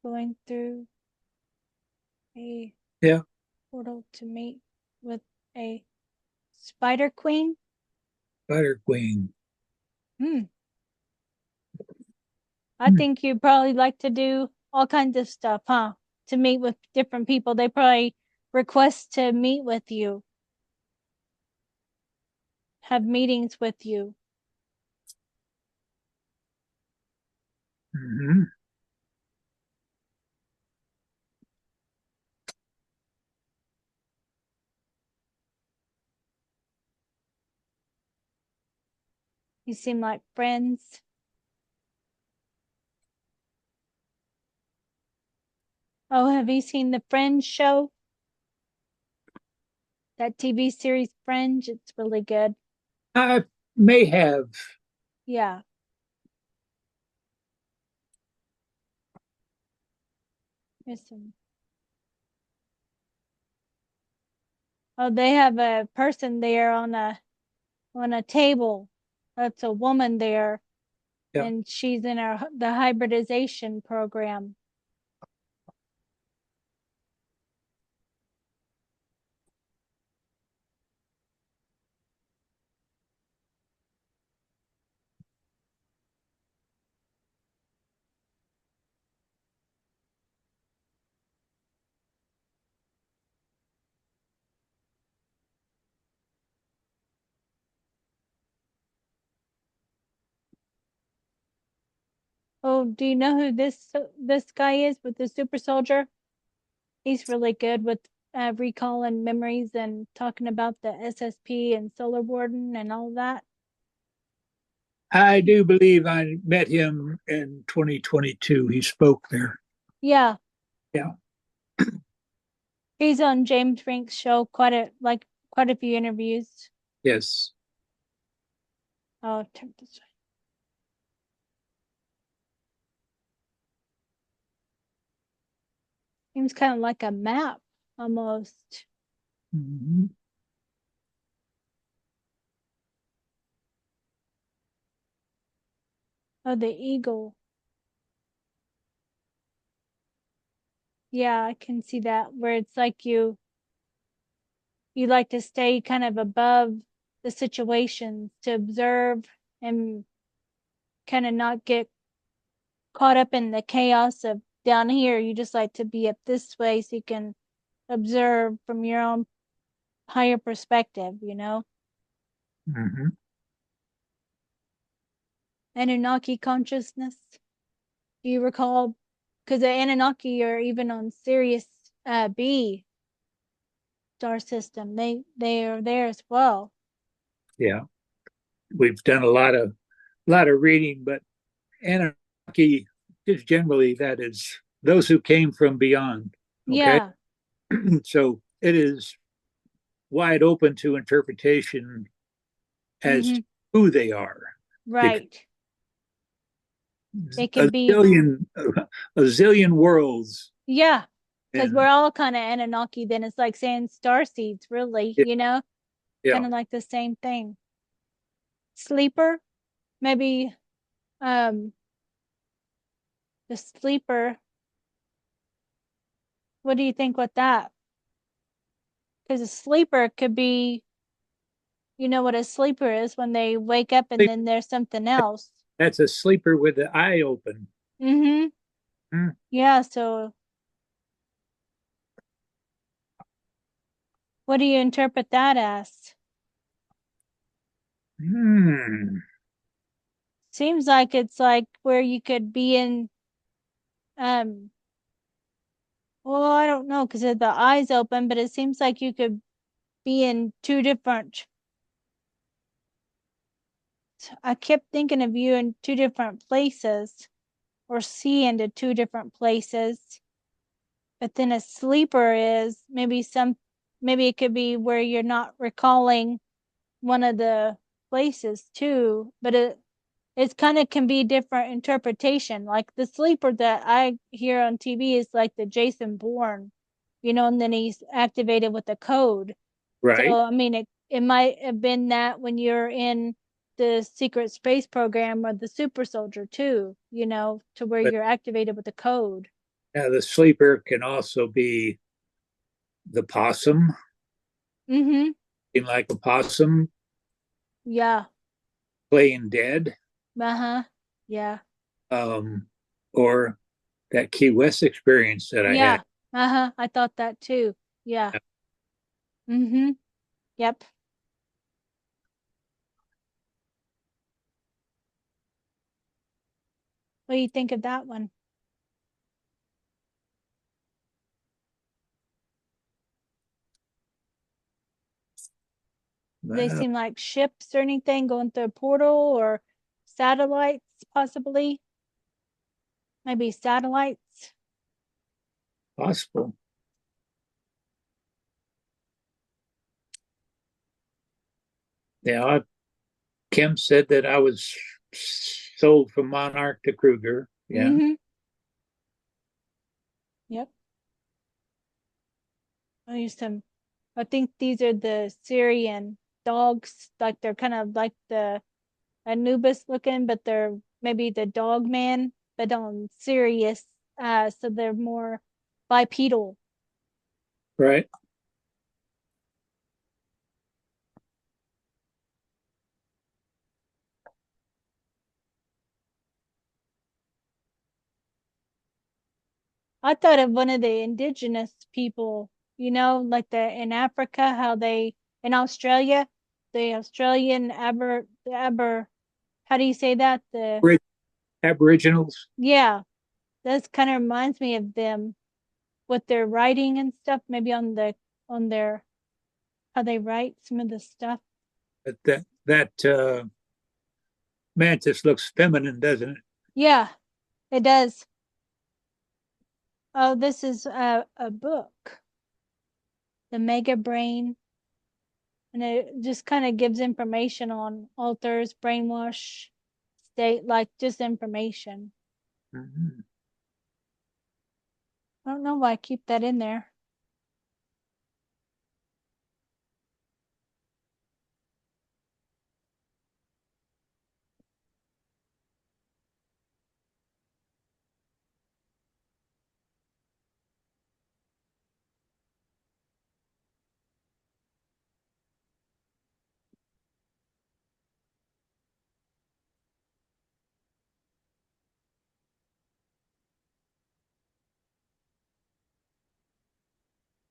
Going through a Yeah, portal to meet with a spider queen. spider queen. Hmm. I Hmm. think you probably like to do all kinds of stuff, huh? To meet with different people. They probably request to meet with you, have meetings with you. Mm-hmm. You seem like friends. Oh, have you seen the Fringe show? That TV series Fringe? It's really good. I may have. Yeah. Listen. Oh, they have a person there on a table. That's a woman there, Yeah. and she's in the hybridization program. Oh, do you know who this guy is with the super soldier? He's really good with recalling memories and talking about the SSP and Solar Warden and all that. I do believe I met him in 2022. He spoke there. Yeah, Yeah. he's on James Frank's show quite a few interviews. Yes. Oh, turn this way. Seems kind of like a map almost. Mhm. Oh, the eagle. Yeah, I can see that where it's like you like to stay kind of above the situations to observe and kind of not get caught up in the chaos of down here. You just like to be up this way so you can observe from your own higher perspective, you know? Mhm. Anunnaki consciousness. Do you recall? Because the Anunnaki are even on Sirius B star system. They are there as well. Yeah. We've done a lot of reading, but anarchy is generally that is those who came from beyond. Okay. Yeah. So it is wide open to interpretation as Mm-hmm. to who they are, because Right. They a could be, zillion a zillion worlds. yeah, because And we're all kind of Anunnaki. Then it's like saying star seeds, really, yeah, you know, yeah, kind of like the same thing. Sleeper, maybe the sleeper. What do you think with that? Because a sleeper could be, you know what a sleeper is when they wake up and then there's something else. that's a sleeper with the eye open. Mm-hmm. Hmm. Yeah, so what do you interpret that as? Hmm. Seems like it's like where you could be in um well, I don't know because the eyes open, but it seems like you could be in two different. I kept thinking of you in two different places or see into two different places. But then a sleeper is maybe it could be where you're not recalling one of the places too, but it's kind of can be different interpretation. Like the sleeper that I hear on TV is like the Jason Bourne, you know, and then he's activated with a code. So Right. I mean it might have been that when you're in the secret space program or the super soldier too, you know, to where But you're activated with a code. the sleeper can also be the possum, Mm-hmm. being like a possum, Yeah. playing dead, Uh-huh. Yeah. um, or that Key West experience that I had. Yeah. Uh-huh. I thought that too. Yeah. Mm-hmm. Yep. What do you think of that one? Do they Well, seem like ships or anything going through a portal or satellites, possibly? Maybe satellites? Possible. Yeah, Kim said that I was sold from Monarch to Kruger. Yeah. Mm-hmm. Yep. I used to. I think these are the Syrian dogs. Like they're kind of like the Anubis looking, but they're maybe the dog man, but on Sirius. So they're more bipedal. Right. I thought of one of the indigenous people, like the in Africa, how they in Australia, the Australian how do you say that? Aboriginals. Yeah, this kind of reminds me of them with their writing and stuff, maybe on their how they write some of the stuff. But that mantis looks feminine, doesn't it? Yeah, it does. Oh, this is a book, The Mega Brain, and it just kind of gives information on alters, brainwash, state, like just information. Mm-hmm. I don't know why I keep that in there.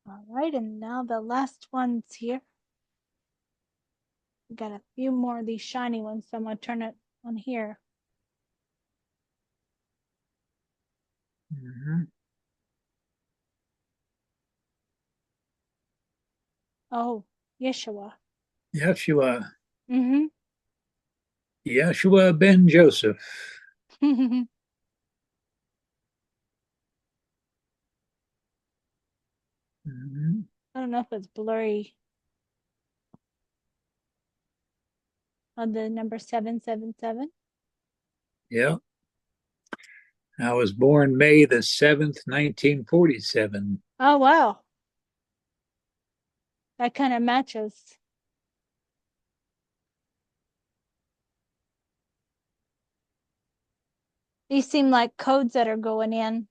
All right, and now the last ones here. We got a few more of these shiny ones, so I'm gonna turn it on here. Mm-hmm. Oh, Yeshua. Yeshua. Mm-hmm. Yeshua ben Joseph. I Mm-hmm. don't know if it's blurry on the number 777. Yeah. I was born May 7th, 1947. Oh wow, that kind of matches. These seem like codes that are going in.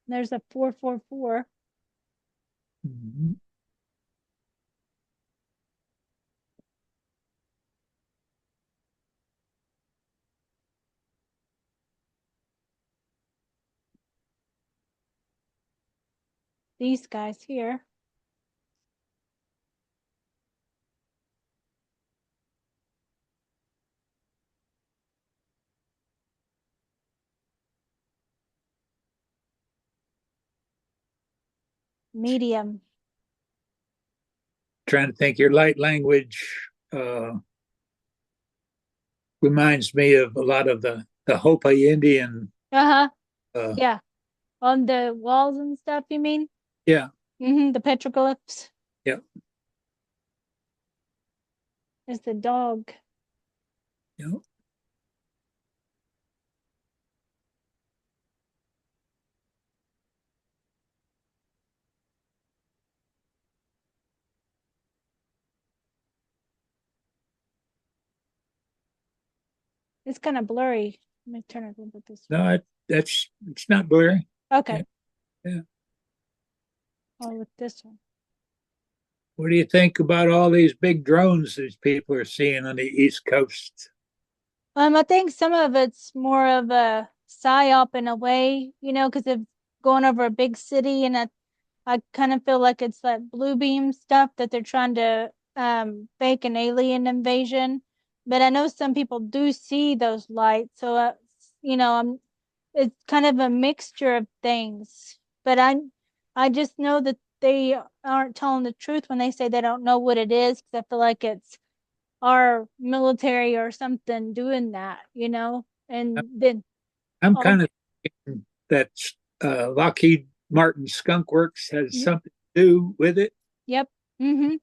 There's a 444. Mm-hmm. These guys here. Medium. Trying to think, your light language reminds me of a lot of the Hopi Indian. Uh-huh. Uh, Yeah. On the walls and stuff, you mean? yeah, Mm-hmm. The petroglyphs. yeah, There's the dog. yeah. It's kind of blurry. Let me turn it a little bit this way. No, it's not blurry. Yeah, Okay. yeah. Oh, with this one. What do you think about all these big drones these people are seeing on the East Coast? I think some of it's more of a psyop in a way, because of going over a big city, and I kind of feel like it's that blue beam stuff that they're trying to fake an alien invasion. But I know some people do see those lights, so I'm it's kind of a mixture of things. But I just know that they aren't telling the truth when they say they don't know what it is, because I feel like it's our military or something doing that. And then I'm all kind of thinking that Lockheed Martin Skunk Works has Y- something to do with it. yep. Mm-hmm.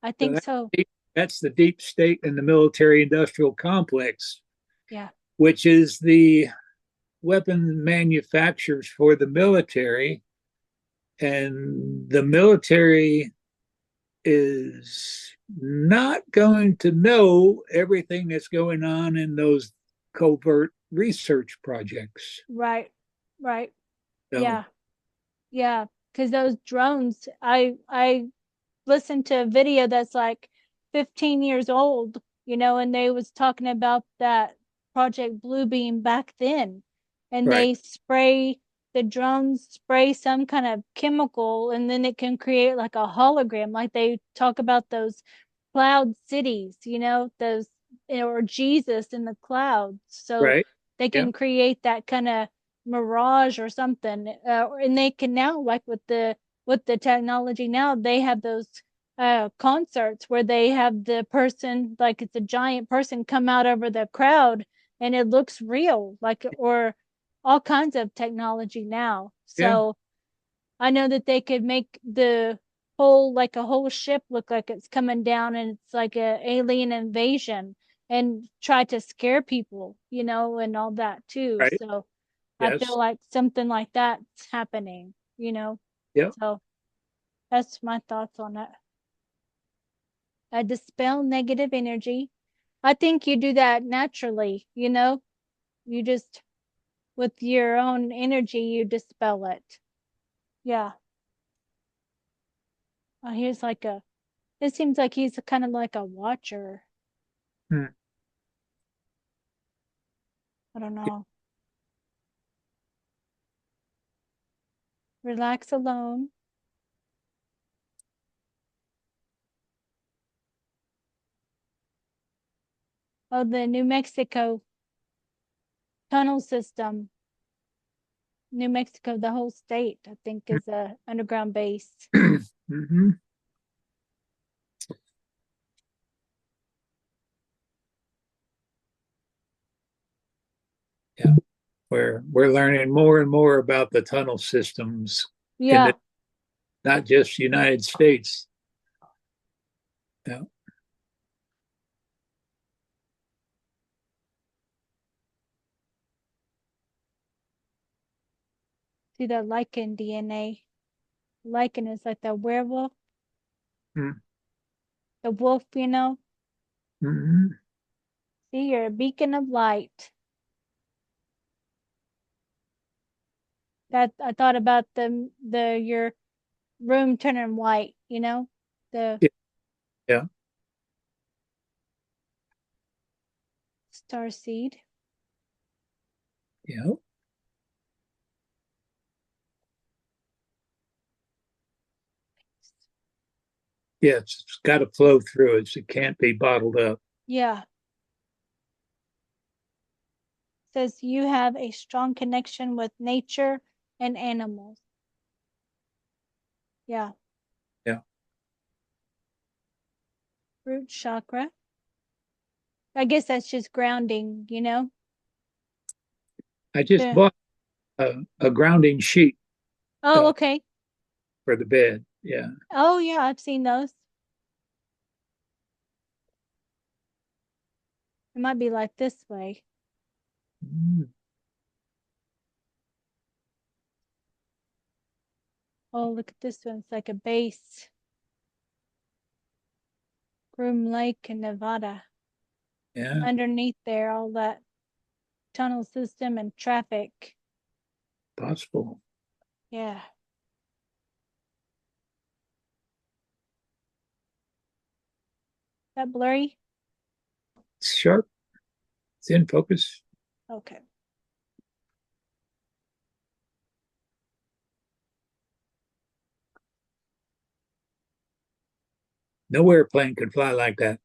I So think so. that's the deep state in the military industrial complex, Yeah. which is the weapon manufacturers for the military. And the military is not going to know everything that's going on in those covert research projects. Right. Right. So, Yeah. Yeah. Because those drones, I listened to a video that's like 15 years old, and they was talking about that Project Bluebeam back then. And right, they spray the drones spray some kind of chemical and then it can create like a hologram. Like they talk about those cloud cities, those or Jesus in the clouds. So right, they yeah, can create that kind of mirage or something. And they can now, like with the technology now, they have those concerts where they have the person, like it's a giant person, come out over the crowd and it looks real, like, or all kinds of technology now. yeah, So I know that they could make the whole, like a whole ship look like it's coming down and it's like a alien invasion and try to scare people, and all that too. right, So I feel yes, like something like that's happening. yeah, So that's my thoughts on it. Dispel negative energy. I think you do that naturally. You just, with your own energy, you dispel it. Yeah. He's like it seems like he's kind of like a watcher. hmm, I don't know. Relax alone. Oh, the New Mexico tunnel system. New Mexico, the whole state, I think, is a underground base. mm-hmm, yeah. We're learning more and more about the tunnel systems in the Yeah. not just United States. Yeah, See the lichen DNA. Lichen is like the werewolf, the wolf. mm-hmm. See, you're a beacon of light. That I thought about the your room turning white, the Yeah, yeah, star seed. yeah, yeah. It's got to flow through it. It can't be bottled up. Yeah. Says you have a strong connection with nature and animals. Yeah. Yeah, Root chakra. I guess that's just grounding. I just The bought a grounding sheet Oh, uh, okay. for the bed. Yeah, Oh, yeah, I've seen those. It might be like this way. mm, Oh, look at this one. It's like a base. Groom Lake in Nevada. yeah, Underneath there, all that tunnel system and traffic. possible. Yeah. That blurry? It's sharp. It's in focus. Okay. No airplane could fly like that.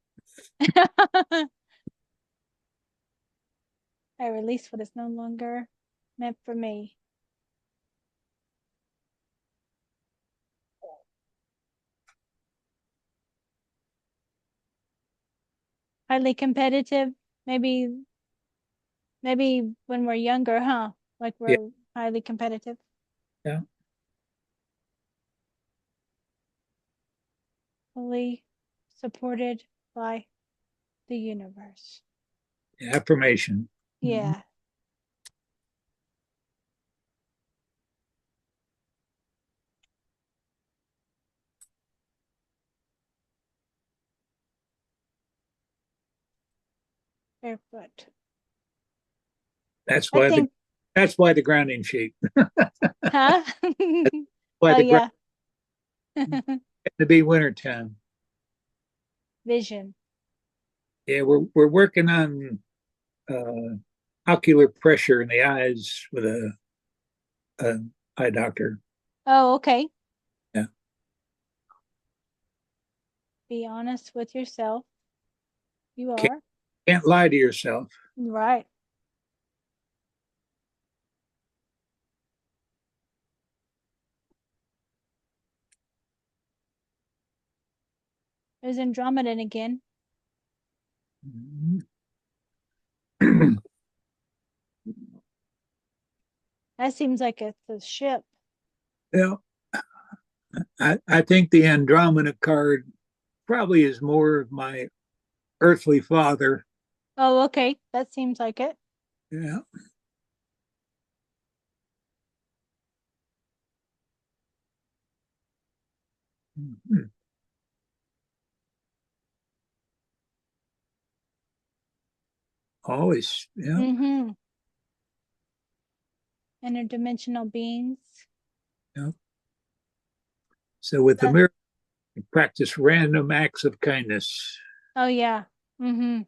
I release what is no longer meant for me. Highly competitive. Maybe when we're younger, huh? Like Yeah, we're highly competitive. yeah. fully supported by the universe. Affirmation. Mm-hmm. Yeah, barefoot. That's I why the think, that's why the grounding sheet. huh? Why Oh, the ground yeah. to be wintertime. Vision. Yeah, we're working on uh, ocular pressure in the eyes with a eye doctor. Oh, okay. Yeah, Be honest with yourself. You can't are. can't lie to yourself. Right. There's Andromeda again. That seems like it's a ship. Well, I think the Andromeda card probably is more of my earthly father. Oh, okay. That seems like it. Yeah. Mm-hmm. Always. Yeah. Mm-hmm. Interdimensional beings. Yeah. So with the That, mirror, practice random acts of kindness. oh, yeah. Mm-hmm.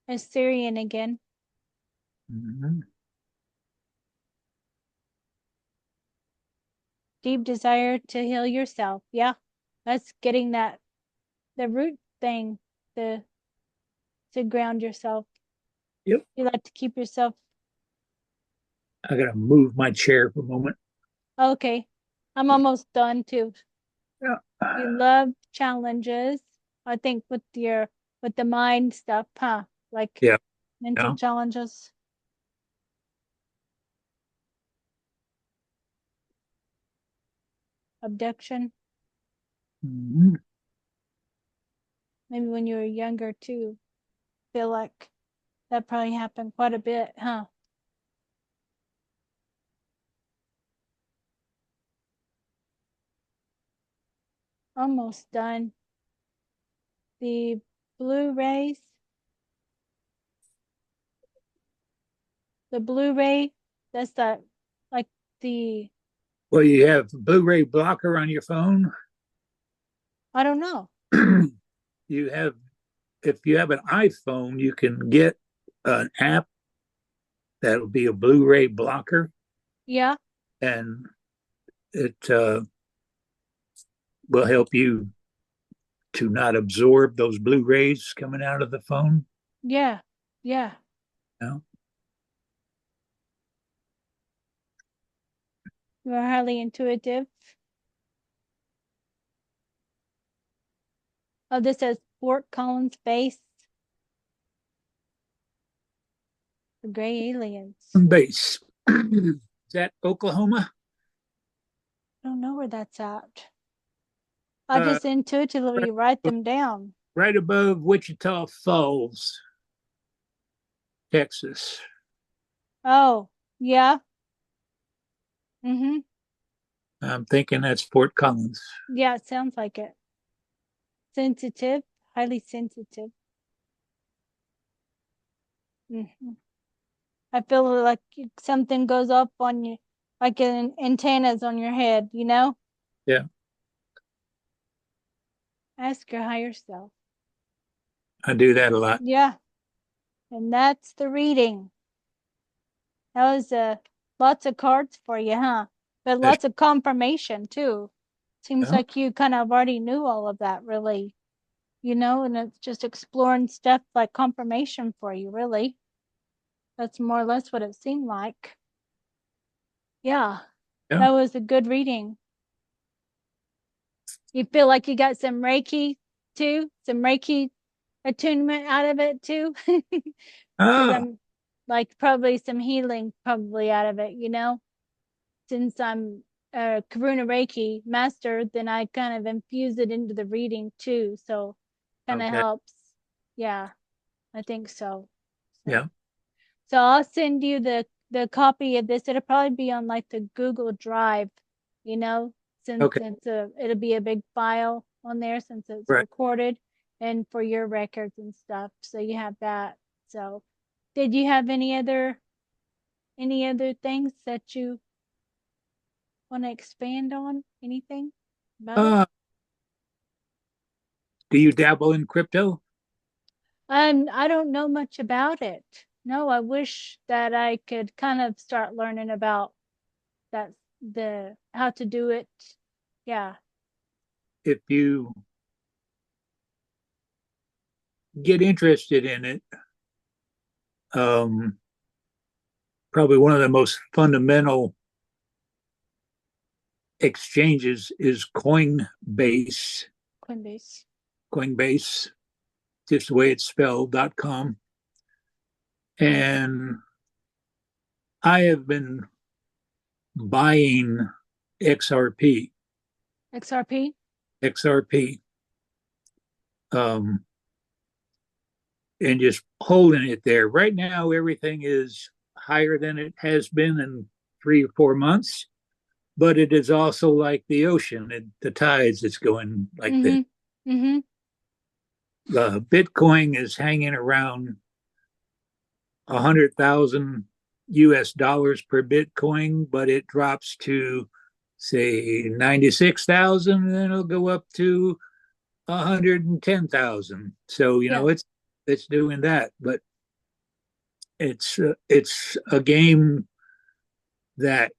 Assyrian again. Mm-hmm. Deep desire to heal yourself. Yeah. That's getting that, the root thing, the, to ground yourself. Yep. You like to keep yourself. I gotta move my chair for a moment. Okay. I'm almost done too. Yeah. You love challenges. I think with the mind stuff, huh? Like Yeah. mental Yeah. challenges, abduction. Mm-hmm. Maybe when you were younger too. Feel like that probably happened quite a bit, huh? Almost done. The Blu-rays, the Blu-ray, that's that like the Well, you have Blu-ray blocker on your phone. I don't know. You have, if you have an iPhone, you can get an app that'll be a Blu-ray blocker, Yeah, and it will help you to not absorb those Blu-rays coming out of the phone. yeah, yeah. You know? You're highly intuitive. Oh, this says Fort Collins Base, the gray aliens. Base. Is that Oklahoma? I don't know where that's at. I Uh, just intuitively write them down. right above Wichita Falls, Texas. Oh, yeah. Mm-hmm. I'm thinking that's Fort Collins. Yeah, it sounds like it. Sensitive, highly sensitive. Hmm. I feel like something goes up on you, like an antennas on your head, you know? Yeah, Ask your higher self. I do that a lot. Yeah, and that's the reading. That was lots of cards for you, huh? But That's, lots of confirmation too. Seems well, like you kind of already knew all of that, really, you know, and it's just exploring stuff like confirmation for you, really. That's more or less what it seemed like. Yeah, yeah. that was a good reading. You feel like you got some Reiki too, some Reiki attunement out of it too, because Ah, I'm like probably some healing probably out of it, you know, since I'm Karuna Reiki master, then I kind of infuse it into the reading too. So kind of Okay. helps. Yeah, I think so. So Yeah. so I'll send you the copy of this. It'll probably be on like the Google Drive, you know, since Okay. it'll be a big file on there since it's Right. recorded and for your records and stuff. So you have that. So did you have any other things that you want to expand on? Anything about it? Uh, do you dabble in crypto? I don't know much about it. No, I wish that I could kind of start learning about that the how to do it. Yeah. If you get interested in it, um, probably one of the most fundamental exchanges is Coinbase. Coinbase, just the way it's spelled.com. And I have been buying XRP, XRP. XRP, um, and just holding it there. Right now, everything is higher than it has been in 3 or 4 months, but it is also like the ocean, the tides, it's going like this. Mm-hmm. Mm-hmm. Bitcoin is hanging around 100,000 US dollars per Bitcoin, but it drops to say 96,000, and then it'll go up to 110,000. So, Yeah. it's doing that, but it's a game that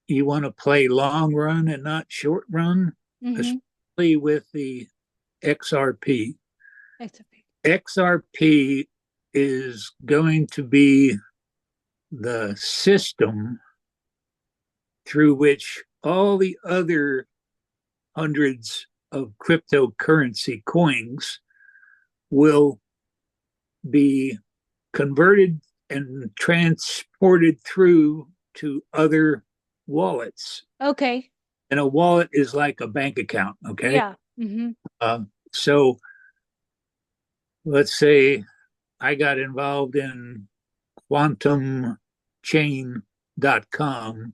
you want to play long run and not short run, Mm-hmm. especially with the XRP. XRP. XRP is going to be the system through which all the other hundreds of cryptocurrency coins will be converted and transported through to other wallets. Okay. And a wallet is like a bank account. Okay. Yeah. Mm-hmm. Uh, so let's say I got involved in quantumchain.com,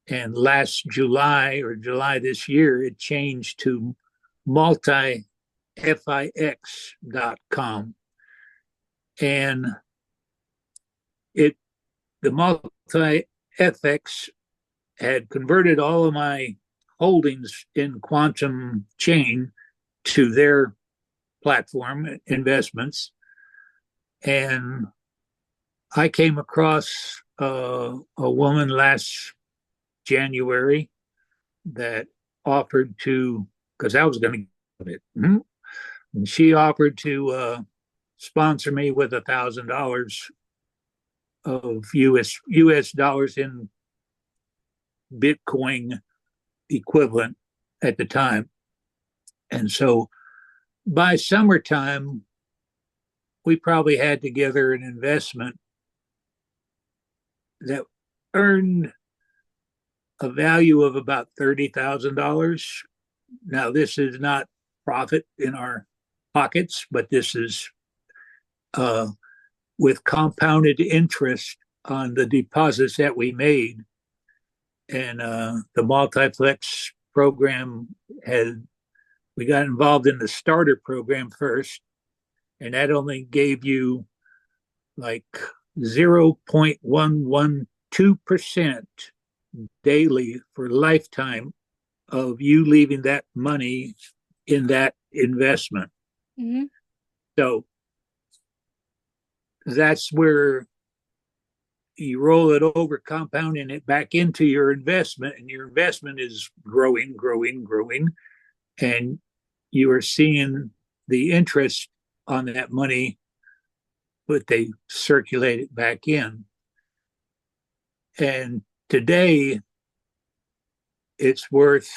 and last July or July this year, it changed to multifix.com. And it the multi FX had converted all of my holdings in quantum chain to their platform investments. And I came across a woman last January that offered to, because I was going to get it. Mm-hmm. And she offered to sponsor me with $1,000 of US dollars in Bitcoin equivalent at the time. And so by summertime, we probably had together an investment that earned a value of about $30,000. Now, this is not profit in our pockets, but this is uh, with compounded interest on the deposits that we made. And the multiplex program had, we got involved in the starter program first, and that only gave you like 0.112% daily for lifetime of you leaving that money in that investment. Mm-hmm. So that's where you roll it over, compounding it back into your investment, and your investment is growing, growing, growing, and you are seeing the interest on that money, but they circulate it back in. And today it's worth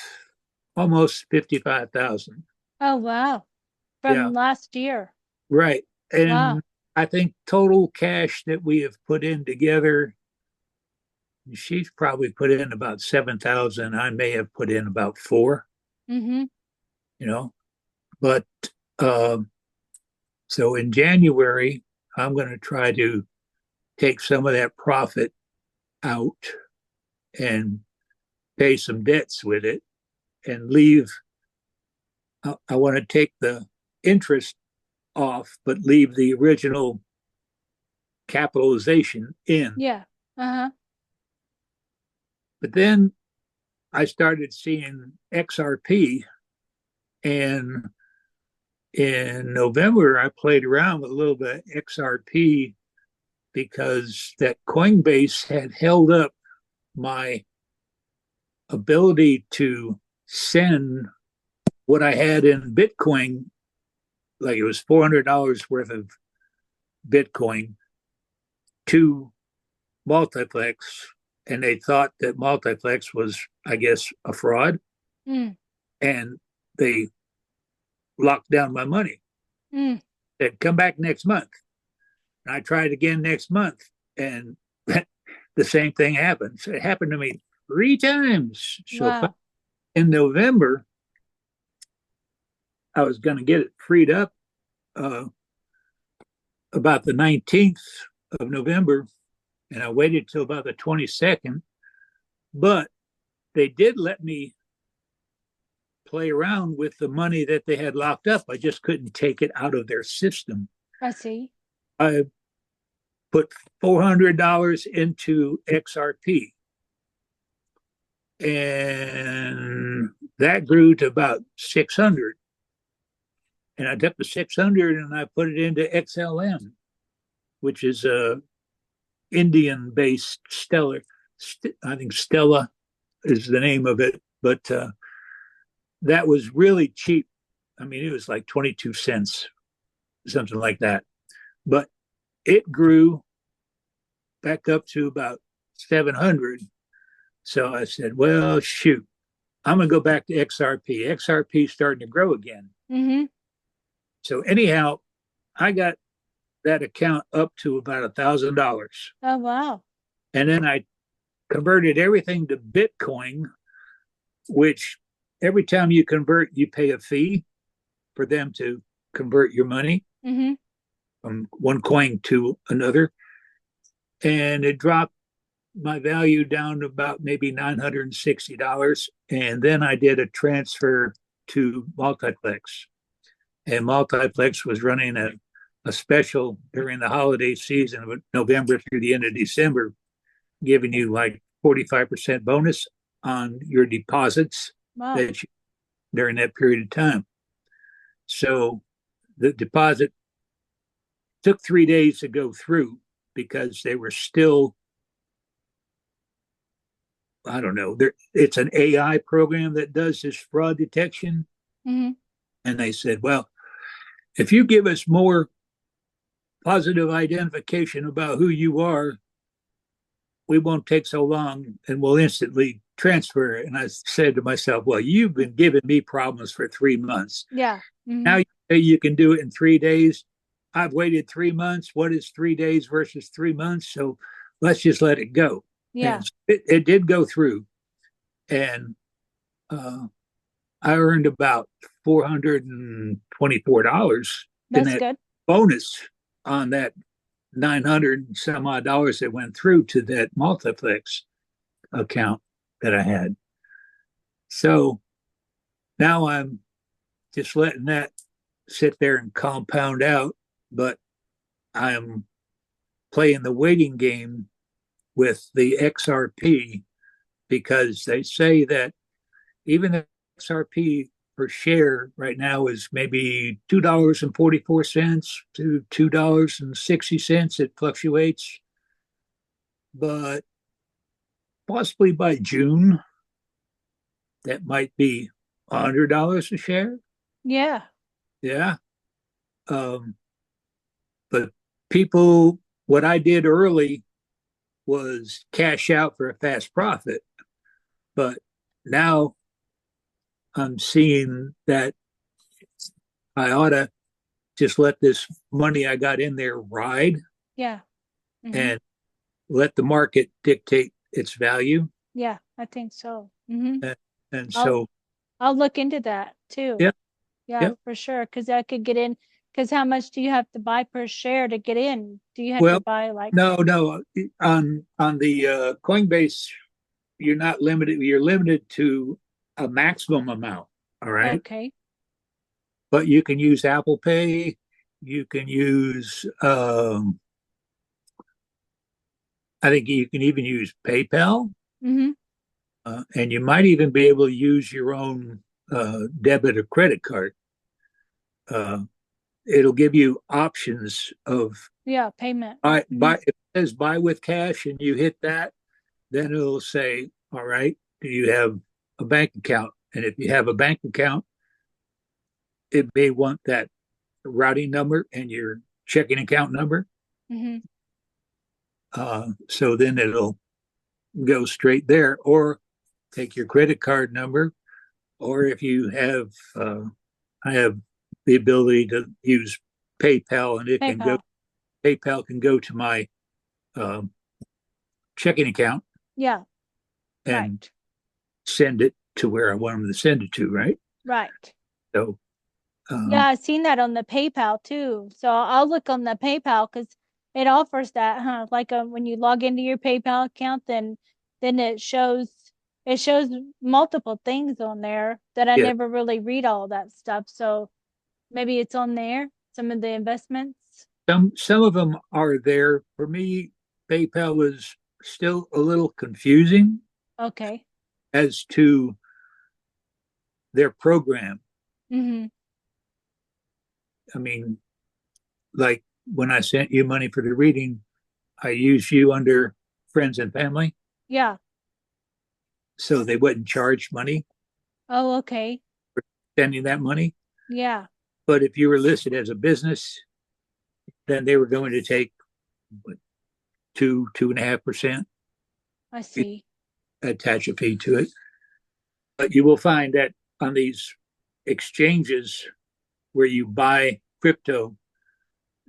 almost 55,000. Oh wow. Yeah, From last year. right. Wow. And I think total cash that we have put in together She's probably put in about 7,000. I may have put in about four, Mm-hmm. you know. But uh, so in January, I'm going to try to take some of that profit out and pay some debts with it and leave. I want to take the interest off, but leave the original capitalization in. Yeah. Uh-huh. But then I started seeing XRP, and in November I played around with a little bit of XRP because that Coinbase had held up my ability to send what I had in Bitcoin, like it was $400 worth of Bitcoin to Multiplex, and they thought that Multiplex was, I guess, a fraud, Mm. and they locked down my money. Mm. Said, come back next month. And I tried again next month, and the same thing happened. So it happened to me three times. So Wow. in November, I was going to get it freed up uh, about the 19th of November, and I waited till about the 22nd. But they did let me play around with the money that they had locked up. I just couldn't take it out of their system. I see. I put $400 into XRP, and that grew to about 600. And I took the 600 and I put it into XLM, which is a Indian based stellar. I think Stella is the name of it, but that was really cheap. I mean, it was like 22 cents, something like that. But it grew back up to about 700. So I said, well, shoot, I'm going to go back to XRP. XRP is starting to grow again. Mm-hmm. So, anyhow, I got that account up to about $1,000. Oh, wow. And then I converted everything to Bitcoin, which every time you convert, you pay a fee for them to convert your money Mm-hmm. from one coin to another. And it dropped my value down to about maybe $960. And then I did a transfer to Multiplex. And Multiplex was running a special during the holiday season of November through the end of December, giving you like 45% bonus on your deposits Wow. that you, during that period of time. So the deposit took 3 days to go through because they were still, I don't know, it's an AI program that does this fraud detection. Mm-hmm. And they said, well, if you give us more positive identification about who you are, we won't take so long and we'll instantly transfer it. And I said to myself, well, you've been giving me problems for 3 months. Yeah. Now Mm-hmm. you say you can do it in 3 days. I've waited 3 months. What is 3 days versus 3 months? So let's just let it go. Yeah. And it did go through. And uh, I earned about $424 in That's that good. bonus on that 900 and some odd dollars that went through to that multiplex account that I had. So now I'm just letting that sit there and compound out, but I'm playing the waiting game with the XRP because they say that even the XRP per share right now is maybe $2.44 to $2.60. It fluctuates, but possibly by June, that might be $100 a share. Yeah. Yeah. Um, but people, what I did early was cash out for a fast profit. But now I'm seeing that I ought to just let this money I got in there ride Yeah. Mm-hmm. and let the market dictate its value. Yeah, I think so. And, and I'll so, I'll look into that too. yeah, Yeah, yeah. for sure. Because I could get in. Because how much do you have to buy per share to get in? Do you have to Well, buy like, no. On the Coinbase, you're not limited. You're limited to a maximum amount. All right, okay, but you can use Apple Pay. You can use. I think you can even use PayPal, mm-hmm, and you might even be able to use your own debit or credit card. Uh, it'll give you options of yeah, payment. Mm-hmm, buy. It says buy with cash, and you hit that, then it'll say, all right, do you have a bank account? And if you have a bank account, it may want that routing number and your checking account number. mm-hmm, So then it'll go straight there, or take your credit card number, or if you have, I have the ability to use PayPal, and PayPal. PayPal can go to my um, checking account Yeah, and right, send it to where I want them to send it to, right? right. So, Yeah, um, I've seen that on the PayPal too. So I'll look on the PayPal because it offers that, huh? Like when you log into your PayPal account, then it shows multiple things on there that I yeah, never really read all that stuff. So maybe it's on there, some of the investments. some of them are there. For me, PayPal was still a little confusing Okay. as to their program. Mm-hmm. I mean, like when I sent you money for the reading, I used you under friends and family, Yeah. so they wouldn't charge money Oh, okay. sending that money. Yeah, But if you were listed as a business, then they were going to take what, 2.5%, I see. attach a fee to it. But you will find that on these exchanges where you buy crypto,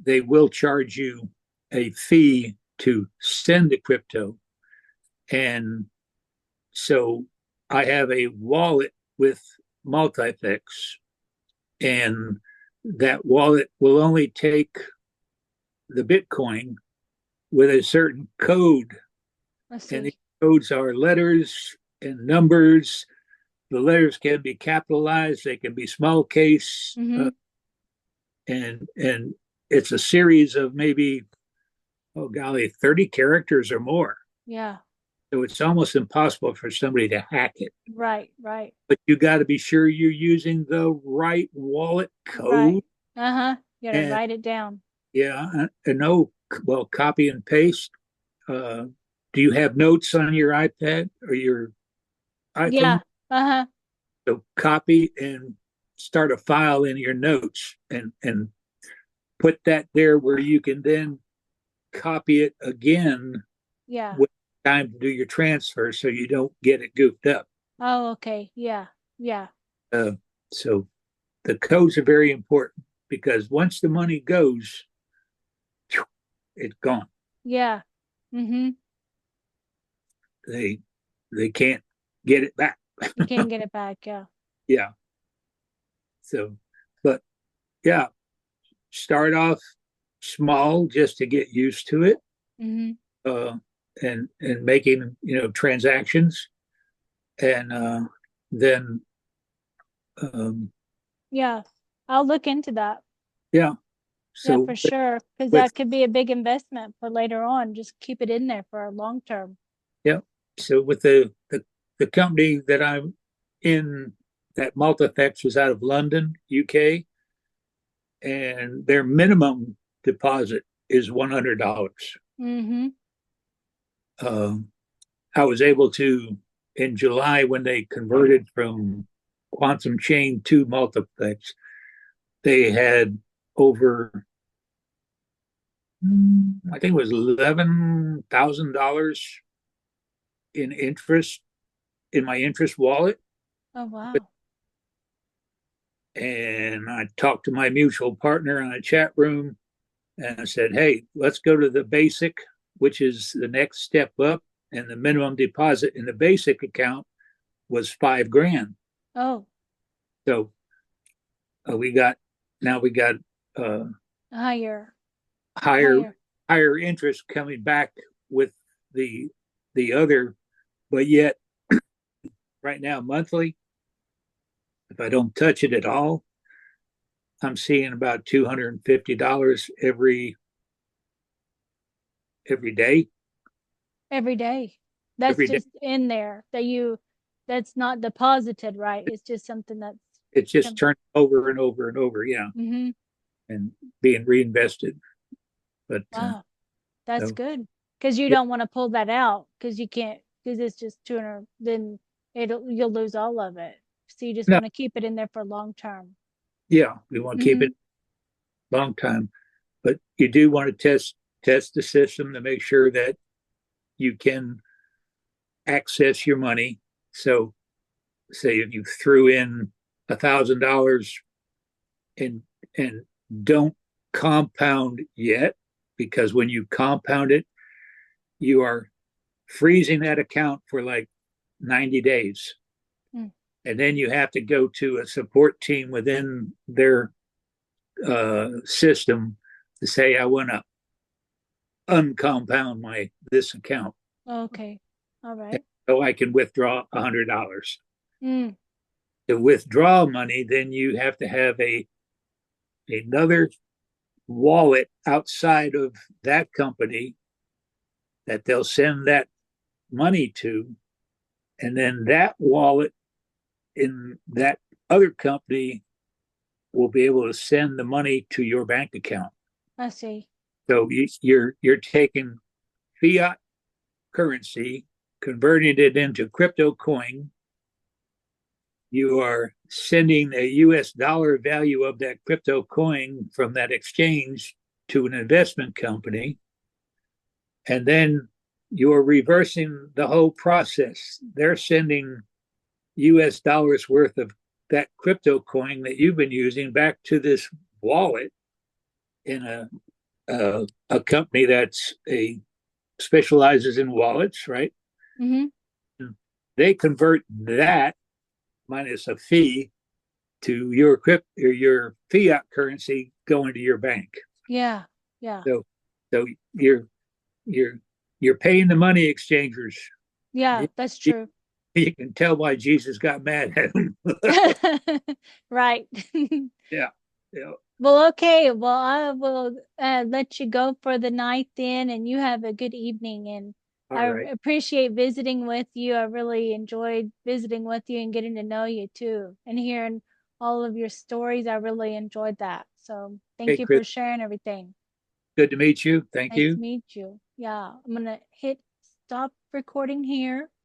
they will charge you a fee to send the crypto. And so I have a wallet with multifix, and that wallet will only take the Bitcoin with a certain code. I And the see. codes are letters and numbers. The letters can be capitalized, they can be small case, Mm-hmm. and it's a series of maybe, oh golly, 30 characters or more. Yeah. So it's almost impossible for somebody to hack it. Right, right, But you got to be sure you're using the right wallet right. code. Uh-huh. You gotta And write it down. yeah, and no, well, copy and paste. Uh, do you have notes on your iPad or your iPhone? Yeah. Uh-huh. So copy and start a file in your notes, and put that there where you can then copy it again Yeah. when it's time to do your transfer, so you don't get it goofed up. Oh, okay. Yeah. Yeah. Uh, so the codes are very important, because once the money goes, it's gone. Yeah. Mm-hmm. They they can't get it back. You can't get it back. Yeah. Yeah. So, but yeah, start off small just to get used to it, Mm-hmm. uh, and making transactions, and then um, Yeah. I'll look into that. yeah. Yeah, So for sure. Because with that could be a big investment for later on. Just keep it in there for a long term. yeah, so with the company that I'm in, that Multifex was out of London, UK, and their minimum deposit is $100. Mm-hmm. Um, I was able to, in July, when they converted from Quantum Chain to Multiplex, they had over, I think it was $11,000 in interest in my interest wallet. Oh, wow. And I talked to my mutual partner in a chat room, and I said, hey, let's go to the basic, which is the next step up. and the minimum deposit in the basic account was 5 grand. Oh, So we got now we got uh, higher, higher higher. higher interest coming back with the other, but yet right now monthly, if I don't touch it at all, I'm seeing about $250 every day. Every day. That's Every day, just in there that's not deposited, right? It's just something that's, it's just turning over and over and over, yeah, mm-hmm. and being reinvested. But Wow, that's so good. Because you yeah, don't want to pull that out because you can't, because it's just 200, then you'll lose all of it. So you just no, want to keep it in there for long term. yeah, we want to keep Mm-hmm. it a long time, but you do want to test the system to make sure that you can access your money. So, say if you threw in $1,000 and and don't compound yet, because when you compound it, you are freezing that account for like 90 days. Mm. And then you have to go to a support team within their system to say, I want to uncompound my this account Okay. All right. so I can withdraw $100. Mm. To withdraw money, then you have to have another wallet outside of that company that they'll send that money to, and then that wallet in that other company will be able to send the money to your bank account. I see. So you're taking fiat currency, converting it into crypto coin. You are sending a US dollar value of that crypto coin from that exchange to an investment company. And then you're reversing the whole process. They're sending US dollars worth of that crypto coin that you've been using back to this wallet in a company that's a specializes in wallets, right? Mm-hmm. They convert that minus a fee to your crypt or your fiat currency going to your bank. Yeah. Yeah. So so you're you're paying the money exchangers. Yeah. You, That's true. you can tell why Jesus got mad at them. Right. Yeah, yeah. Well, okay. Well, I will let you go for the night then, and you have a good evening. And All I right. appreciate visiting with you. I really enjoyed visiting with you and getting to know you too, and hearing all of your stories. I really enjoyed that. So thank Hey, you Chris. for sharing everything. Good to meet you. Thank Nice to you. meet you. Yeah, I'm gonna hit stop recording here.